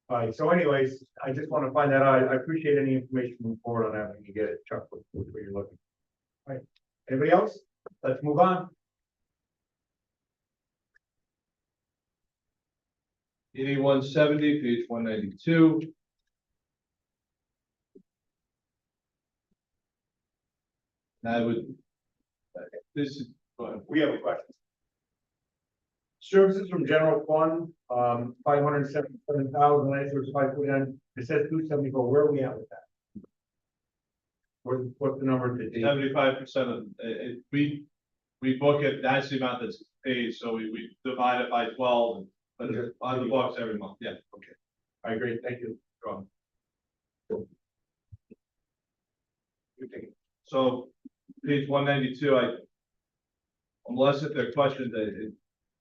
All right, so anyways, I just want to find that out. I appreciate any information moving forward on that when you get it, Chuck, with where you're looking. All right, anybody else? Let's move on. 8170, page 192. I would, this is, go ahead. We have a question. Services from general fund, 577,000, last year was 549, it says 274, where are we at with that? What's the number to date? 75% of, we book it, that's the amount that's paid, so we divide it by 12, and but it's on the books every month, yeah. Okay, I agree, thank you, John. You take it. So, page 192, unless if there are questions,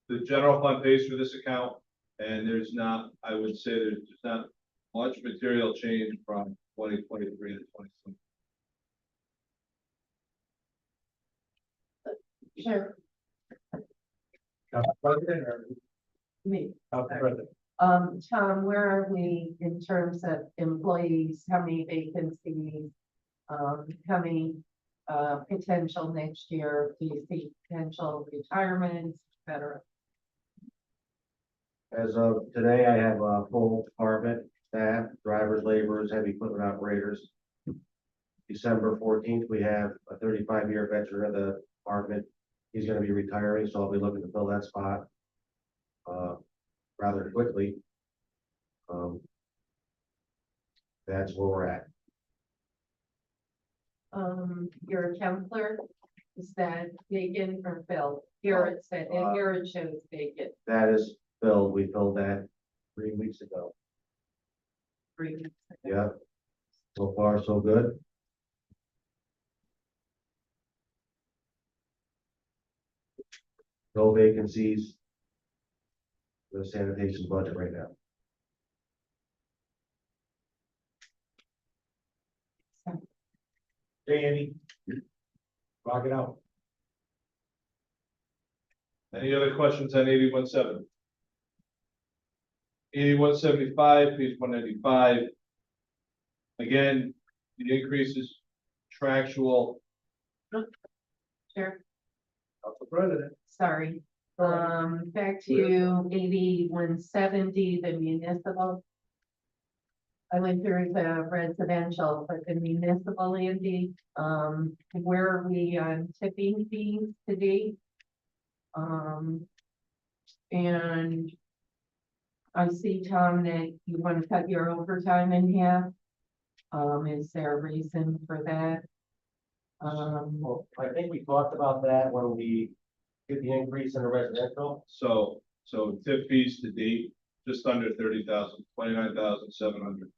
the general fund pays for this account, and there's not, I would say there's not much material change from 2023 to 2020. Sure, Council President or me. Council President? Tom, where are we in terms of employees? How many vacancies? How many, potential next year? Do you see potential retirements, et cetera? As of today, I have a full department, staff, drivers, laborers, heavy equipment operators. December 14th, we have a 35-year veteran of the department. He's gonna be retiring, so I'll be looking to fill that spot rather quickly. That's where we're at. Your account clerk, is that vacant or filled? Here it said, here it shows vacant. That is filled. We filled that 3 weeks ago. 3 weeks ago. Yeah. So far, so good. No vacancies. The sanitation budget right now. Hey, Andy. Rock it out. Any other questions on 8170? 8175, page 195. Again, the increase is contractual. Sure, Council President. sorry. Back to 8170, the municipal. I went through the residential, but the municipal, Andy, where are we on tipping fees today? And I see, Tom, that you want to cut your overtime in half. Is there a reason for that? Well, I think we talked about that when we did the increase in the residential. So tip fees to date, just under 30,000, 29,700.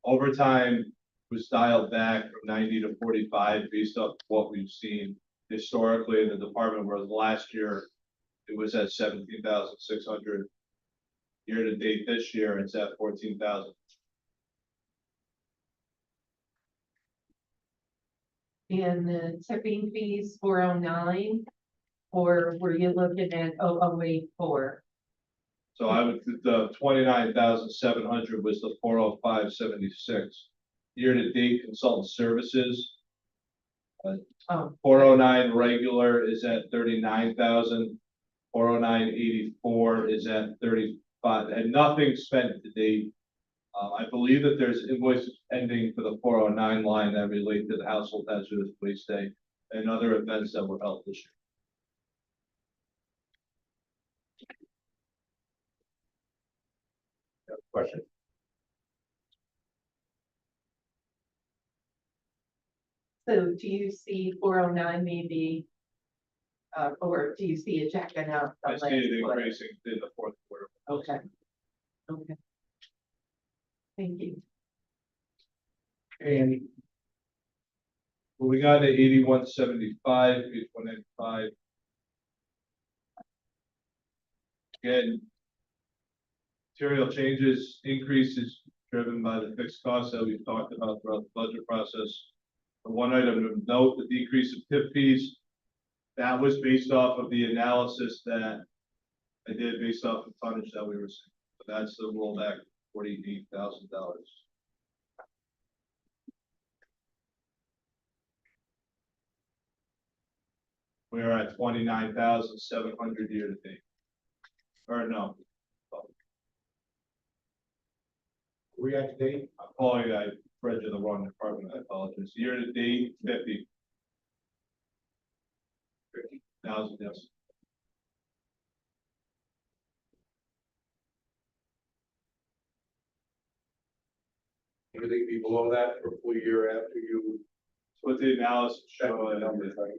Overtime was dialed back from 90 to 45 based off what we've seen historically in the department, whereas last year it was at 17,600. Year to date this year, it's at 14,000. in the tipping fees 409? Or were you looking at 0084? So I would, the 29,700 was the 405.76. Year-to-date consultant services, Oh, 409 regular is at 39,000. 409.84 is at 35, and nothing spent to date. I believe that there's invoices pending for the 409 line that relate to the household hazardous waste day and other events that were held this year. Question. so do you see 409 maybe? Or do you see it checking out? the I see it last quarter? increasing in the fourth quarter. Okay. Okay. Thank you. Andy, Moving on to 8175, page 195. Again, material changes, increases driven by the fixed costs that we've talked about throughout the budget process. The one item of note, the decrease of tip fees, that was based off of the analysis that I did based off the tonnage that we were seeing. So that's the rollback, $48,000. We are at 29,700 year to date. Or no, we up to date? I'm calling it, I read you the wrong department, I apologize. Year to date, 50,000, yes. Anything be below that for a full year after you What the analysis check show, the numbers, right?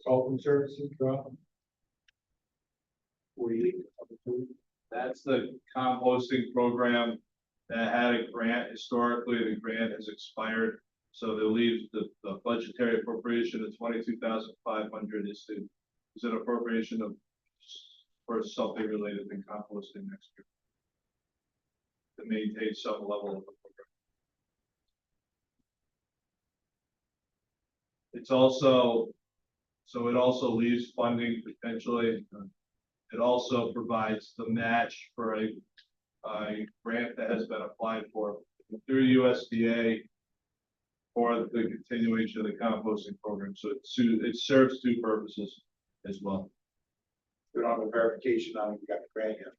Consultant services drop. 48. that's the composting program that had a grant. Historically, the grant has expired. So they leave the budgetary appropriation of 22,500 is an appropriation of for something related to composting next year. To maintain some level of the program. It's also, so it also leaves funding potentially. It also provides the match for a grant that has been applied for through USDA for the continuation of the composting program. So it serves two purposes as well. We don't have a verification on if you got the grant yet.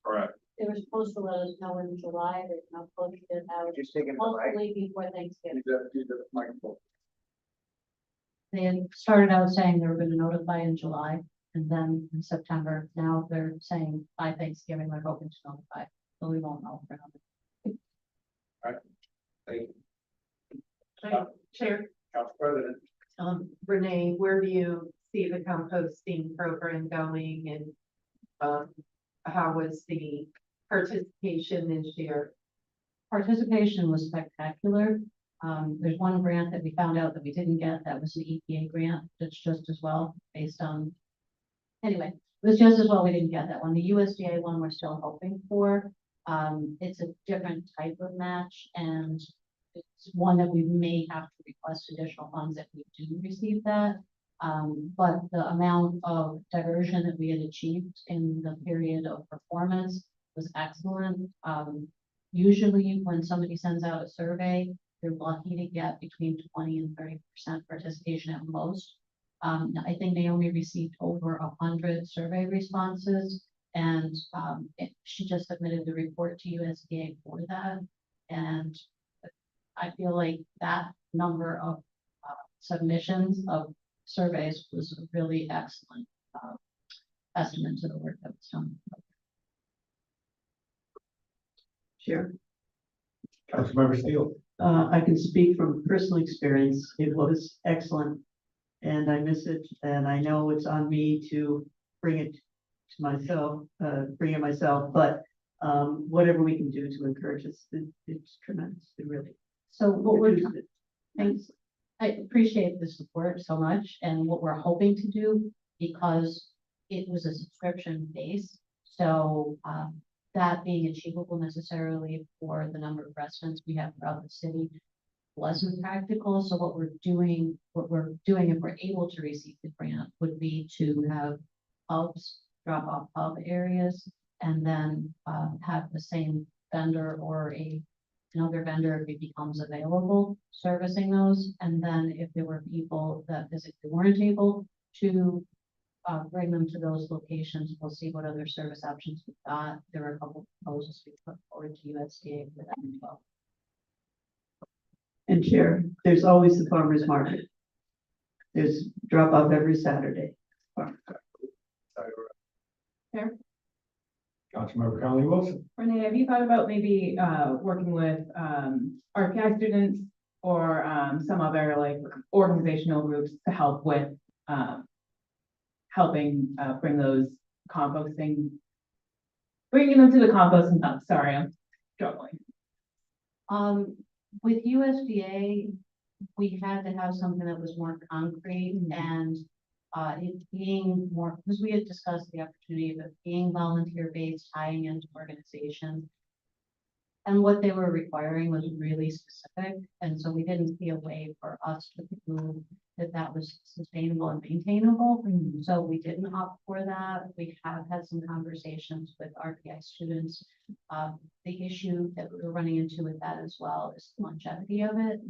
Correct. They were supposed to let us know in July, they're not supposed to out, Just taking the mic. hopefully before Thanksgiving. Use the microphone. They had started out saying they were gonna notify in July, and then in September, now they're saying by Thanksgiving, they're hoping to notify, so we won't know for another. Thank you. Chair, Council President. Renee, where do you see the composting program going and how was the participation this year? Participation was spectacular. There's one grant that we found out that we didn't get, that was an EPA grant, that's just as well, based on. Anyway, it was just as well we didn't get that one. The USDA one we're still hoping for. It's a different type of match, and it's one that we may have to request additional funds if we do receive that. But the amount of diversion that we had achieved in the period of performance was excellent. Usually when somebody sends out a survey, you're lucky to get between 20 and 30% participation at most. I think Naomi received over 100 survey responses, and she just submitted the report to USDA for that. And I feel like that number of submissions of surveys was a really excellent estimate to the work that was done. Chair, Councilmember Steele. I can speak from personal experience. It was excellent. And I miss it, and I know it's on me to bring it to myself, but whatever we can do to encourage us, it's tremendous, it really. So what we're, Use it. thanks, I appreciate the support so much, and what we're hoping to do, because it was a subscription base, so that being achievable necessarily for the number of residents we have throughout the city wasn't practical. So what we're doing if we're able to receive the grant would be to have hubs, drop off hub areas, and then have the same vendor or another vendor if it becomes available servicing those. And then if there were people that physically weren't able to bring them to those locations, we'll see what other service options we've got. There are a couple of proposals we put forward to USDA for that as well. And Chair, there's always the farmer's market. There's drop off every Saturday. Councilmember Conley Wilson. Renee, have you thought about maybe working with RPI students or some other like organizational groups to help with helping bring those bringing them to the composting hub? Sorry, I'm struggling. With USDA, we had to have something that was more concrete and it being more, because we had discussed the opportunity of it being volunteer-based, tying into organizations. And what they were requiring was really specific. And so we didn't see a way for us to prove that that was sustainable and maintainable. So we didn't opt for that. We have had some conversations with RPI students. The issue that we're running into with that as well is the longevity of it.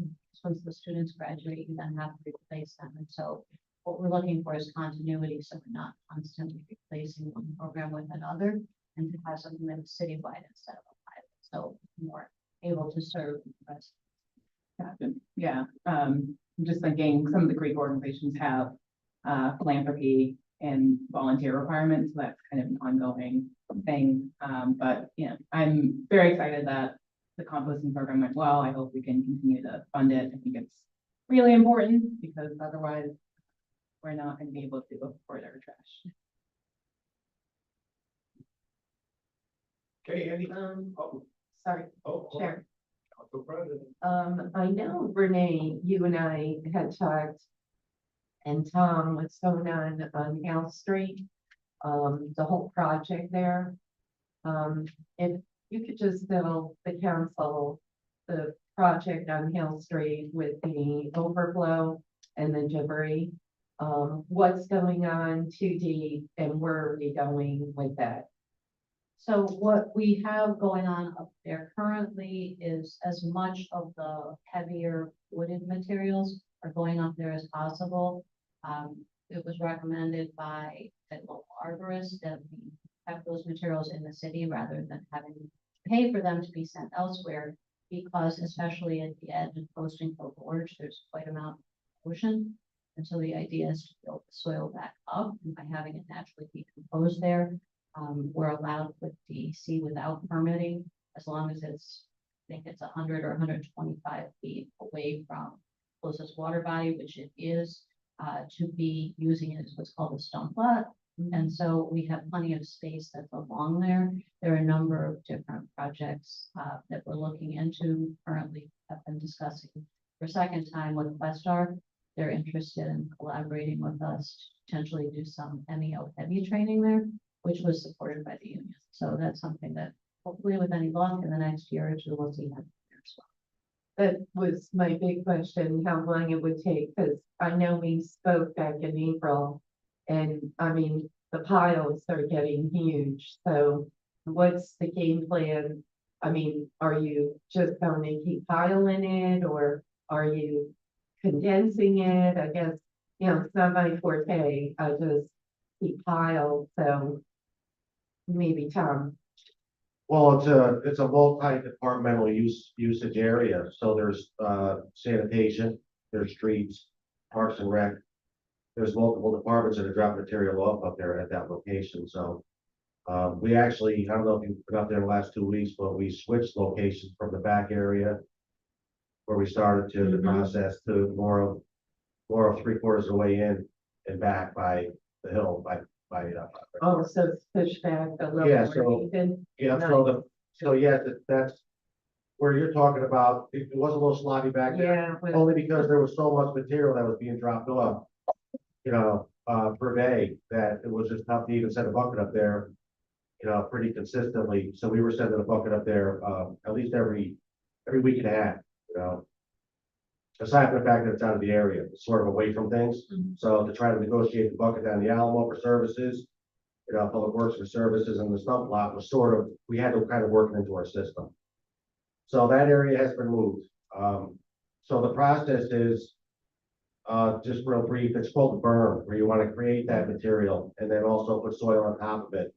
Once the students graduate, you then have to replace them. And so what we're looking for is continuity, so we're not constantly replacing one program with another, and to have something that is citywide instead of a pilot, so more able to serve the rest. Gotcha. Yeah, I'm just thinking some of the Greek organizations have philanthropy and volunteer requirements, so that's kind of an ongoing thing. But yeah, I'm very excited that the composting program went well. I hope we can continue to fund it. I think it's really important because otherwise we're not going to be able to afford our trash. Okay, Andy. Sorry, Oh, Chair. Council President. I know Renee, you and I had talked, and Tom, what's going on Hale Street, the whole project there. If you could just tell the council the project on Hale Street with the overflow and the debris, what's going on 2D and where are we going with that? So what we have going on up there currently is as much of the heavier wooded materials are going up there as possible. It was recommended by a local arborist that we have those materials in the city rather than having to pay for them to be sent elsewhere, because especially at the edge of Posting Hill Gorge, there's quite an amount of ocean. And so the idea is to build the soil back up, and by having it naturally decompose there, we're allowed with DEC without permitting, as long as it's, I think it's 100 or 125 feet away from closest water body, which it is, to be using it as what's called a stump lot. And so we have plenty of space that's along there. There are a number of different projects that we're looking into, currently have been discussing for a second time with Questar. They're interested in collaborating with us to potentially do some MEO heavy training there, which was supported by the union. So that's something that hopefully with any luck in the next year or two, we'll see happen there as well. That was my big question, how long it would take, because I know we spoke back in April. And I mean, the piles are getting huge. So what's the game plan? I mean, are you just going to keep piling it, or are you condensing it? I guess, it's not my forte. I just keep piles. So maybe Tom. Well, it's a multi-departmental usage area, so there's sanitation, there's streets, parks and rec. There's multiple departments that are dropping material off up there at that location, so. We actually, I don't know if you've been up there in the last 2 weeks, but we switched locations from the back area where we started to the process to more of 3/4 of the way in and back by the hill, by. Oh, so it's pushed back a little Yeah, more so- even. Yeah, so yes, that's where you're talking about, it was a little sloppy back there, Yeah. but- only because there was so much material that was being dropped off, per day, that it was just tough to even set a bucket up there, you know, pretty consistently. So we were sending a bucket up there, at least every week and a half, you know. Aside from the fact that it's out of the area, it's sort of away from things. So to try to negotiate the bucket down the Alamo for services, you know, Public Works for services and the stump lot was sort of, we had to kind of work it into our system. So that area has been moved. So the process is, just real brief, it's called berm, where you want to create that material and then also put soil on top of it.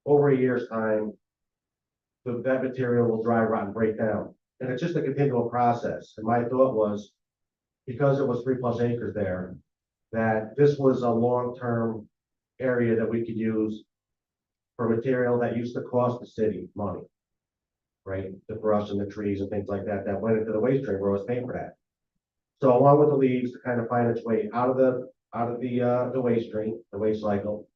Over a year's time, that material will dry, rot, and break down. And it's just a continual process. And my thought was, because it was 3+ acres there, that this was a long-term area that we could use for material that used to cost the city money. Right, the brush and the trees and things like that, that went into the waste stream, where I was paying for that. So along with the leaves, to kind of find its way out of the waste stream, the waste cycle.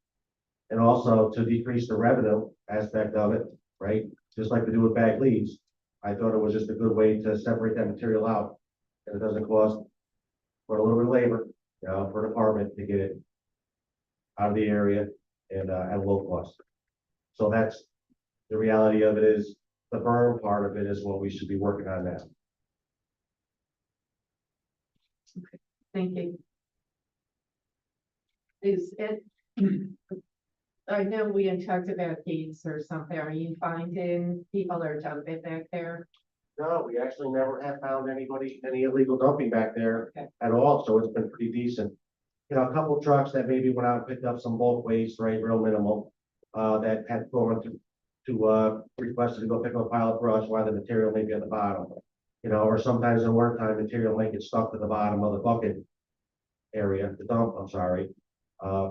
And also to decrease the revenue aspect of it, right? Just like we do with bag leaves. I thought it was just a good way to separate that material out. And it doesn't cost for a little bit of labor, you know, for an department to get it out of the area and at a low cost. So that's the reality of it. Is the burn part of it is what we should be working on now. Thank you. Is it, I know we had talked about gates or something. Are you finding people are dumping back there? No, we actually never have found any illegal dumping back there Okay. at all, so it's been pretty decent. You know, a couple trucks that maybe went out and picked up some bulk waste, right, real minimal, that had gone to requested to go pick up a pile of brush while the material may be at the bottom. You know, or sometimes in winter time, material might get stuck to the bottom of the bucket area, the dump, I'm sorry.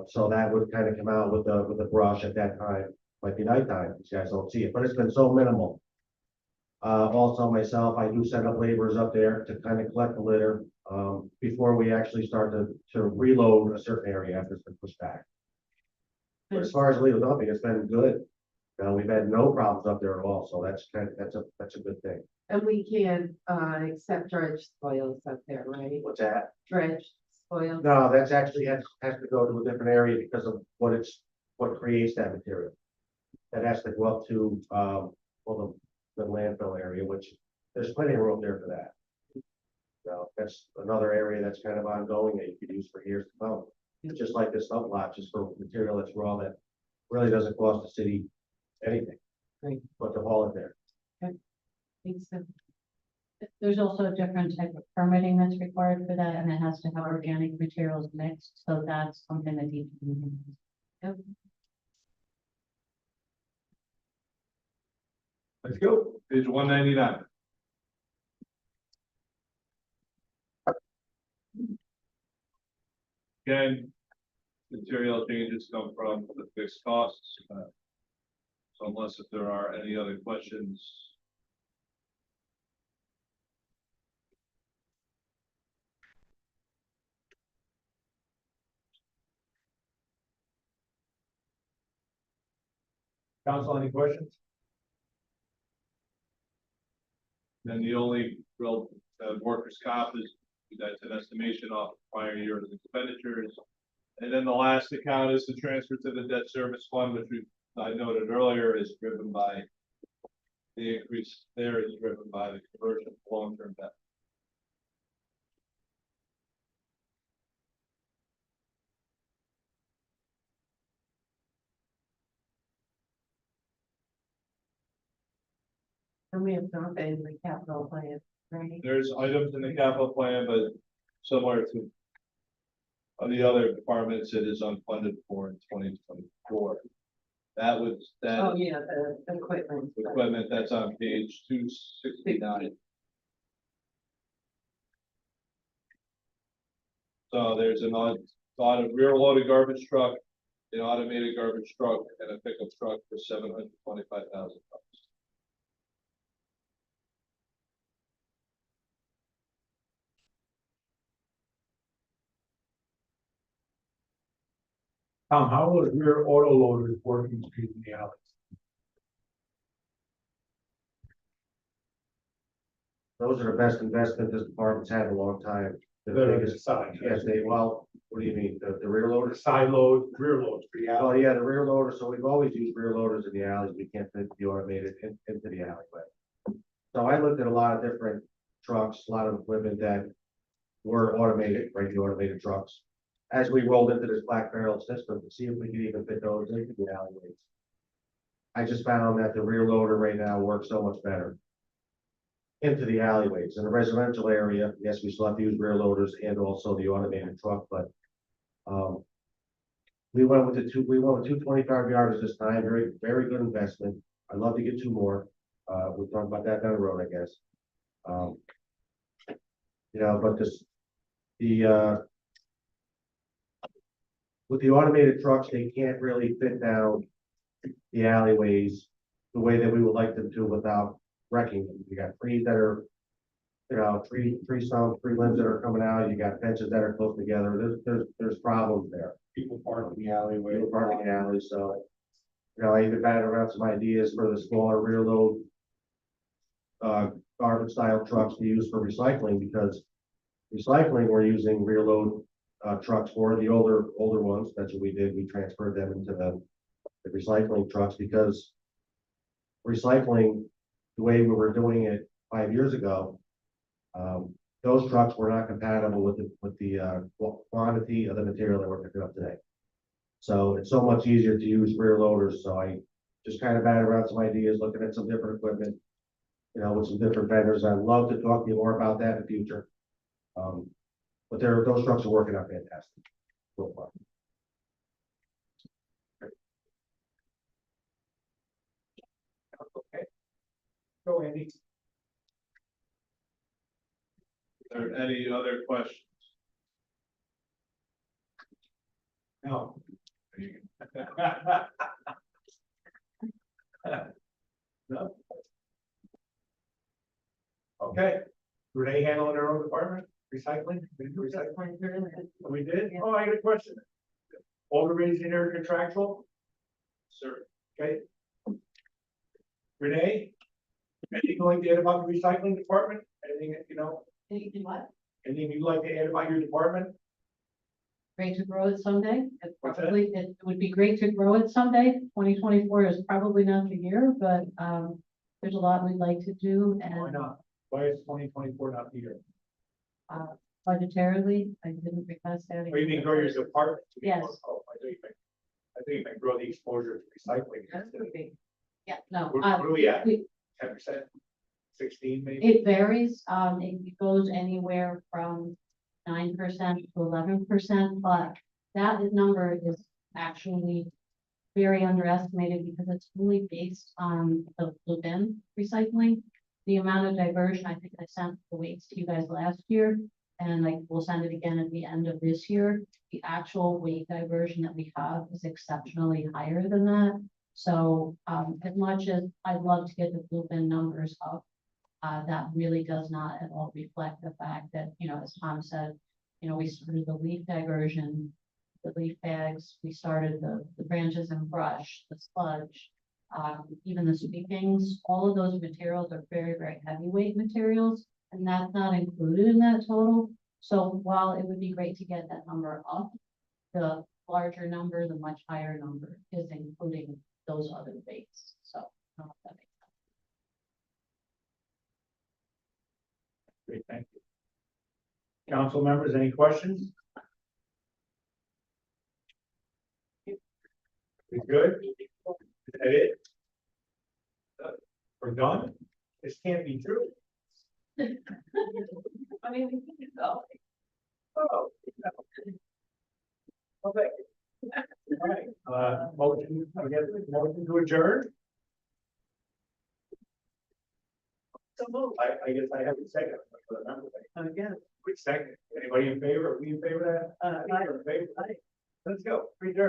So that would kind of come out with the brush at that time. Might be nighttime, these guys don't see it, but it's been so minimal. Also myself, I do send up laborers up there to kind of collect the litter, before we actually start to reload a certain area after it's been pushed back. But as far as illegal dumping, it's been good. We've had no problems up there at all, so that's a good thing. And we can't, accept dredged spoils up there, right? What's that? Dredged spoils. No, that's actually has to go to a different area because of what creates that material. That has to go up to, well, the landfill area, which there's plenty of room there for that. So that's another area that's kind of ongoing that you could use for years to come. It's just like this dump lot, just for material that's raw that really doesn't cost the city anything. Right. But to haul it there. Makes sense. There's also a different type of permitting that's required for that, and it has to have organic materials mixed, so that's something that needs to be. Let's go. Page 199. Again, material changes come from the fixed costs. So unless if there are any other questions. Council, any questions? Then the only real workers' comp is that's an estimation off prior year's expenditures. And then the last account is the transfer to the debt service fund, which I noted earlier is driven by the increase there is driven by the conversion of long-term debt. And we have not been in the capital plan, right? There's items in the capital plan, but similar to the other departments, it is unfunded for in 2024. That was that. Oh, yeah, the equipment. Equipment that's on page 269. So there's an rear loaded garbage truck, an automated garbage truck, and a pickup truck for $725,000. Tom, how is rear auto loaders working in the alleys? Those are the best investment this department's had in a long time. The The biggest, side. yes, well, what do you mean, the rear loaders? Side load, rear loads, pretty Oh, out. yeah, the rear loader, so we've always used rear loaders in the alleys, we can't fit the automated into the alleyway. So I looked at a lot of different trucks, a lot of equipment that were automated, right, the automated trucks. As we rolled into this black barrel system to see if we could even fit those into the alleyways. I just found that the rear loader right now works so much better. Into the alleyways, in the residential area, yes, we still have to use rear loaders and also the automated truck, but. We went with we went with 225 yarders this time, very, very good investment. I'd love to get 2 more. We'll talk about that down the road, I guess. You know, but with the automated trucks, they can't really fit down the alleyways the way that we would like them to without wrecking them. You got trees that are, you know, tree stumps, tree limbs that are coming out, you got fences that are close together, there's problems there. People park in the alleyway. We're parking in the alley, so, you know, I even batted around some ideas for the smaller rear load garbage style trucks to use for recycling, because recycling, we're using rear load trucks for the older ones. That's what we did. We transferred them into the recycling trucks, because recycling, the way we were doing it 5 years ago, those trucks were not compatible with the quantity of the material that we're picking up today. So it's so much easier to use rear loaders. So I just kind of batted around some ideas, looking at some different equipment, you know, with some different vendors. I'd love to talk to you more about that in the future. But those trucks are working out fantastic so far. Okay. Go, Andy. Are there any other questions? No. No. Okay, Renee handling her own department, recycling? We did recycling? We did? Oh, I got a question. All the raising are contractual? Sir, Okay. Renee? Anything you'd like to add about the recycling department? Anything, you know, Anything what? anything you'd like to add about your department? Great to grow it someday. It What's that? probably, it would be great to grow it someday. 2024 is probably not the year, but, there's a lot we'd like to do Why and, not? Why is 2024 not the year? budgetarily, I didn't request that. Or you mean grow your department? Yes. Oh, I think you meant grow the exposure to recycling. That would be- Yeah, no. What are we at? we- 10%? 16 maybe? It varies, it goes anywhere from 9% to 11%, but that number is actually very underestimated because it's really based on the blue bin recycling. The amount of diversion, I think I sent the weights to you guys last year, and like, we'll send it again at the end of this year. The actual weight diversion that we have is exceptionally higher than that. So, as much as I'd love to get the blue bin numbers up, that really does not at all reflect the fact that, you know, as Tom said, you know, we started the leaf diversion, the leaf bags, we started the branches and brush, the sludge, even the sweepings, all of those materials are very, very heavyweight materials, and that's not included in that total. So while it would be great to get that number up, the larger number, the much higher number is including those other weights. So, I don't know if that makes sense. Great, thank you. Council members, any questions? We good? Is that it? We're done? This can't be true. I mean, we can go. Oh. Okay. All right, motion, I guess, motion to adjourn? So move. I guess I have a second. I remember that. Again, Quick second. Anybody in favor? Are we in favor of that? aye. In favor? Let's go. Adjourn.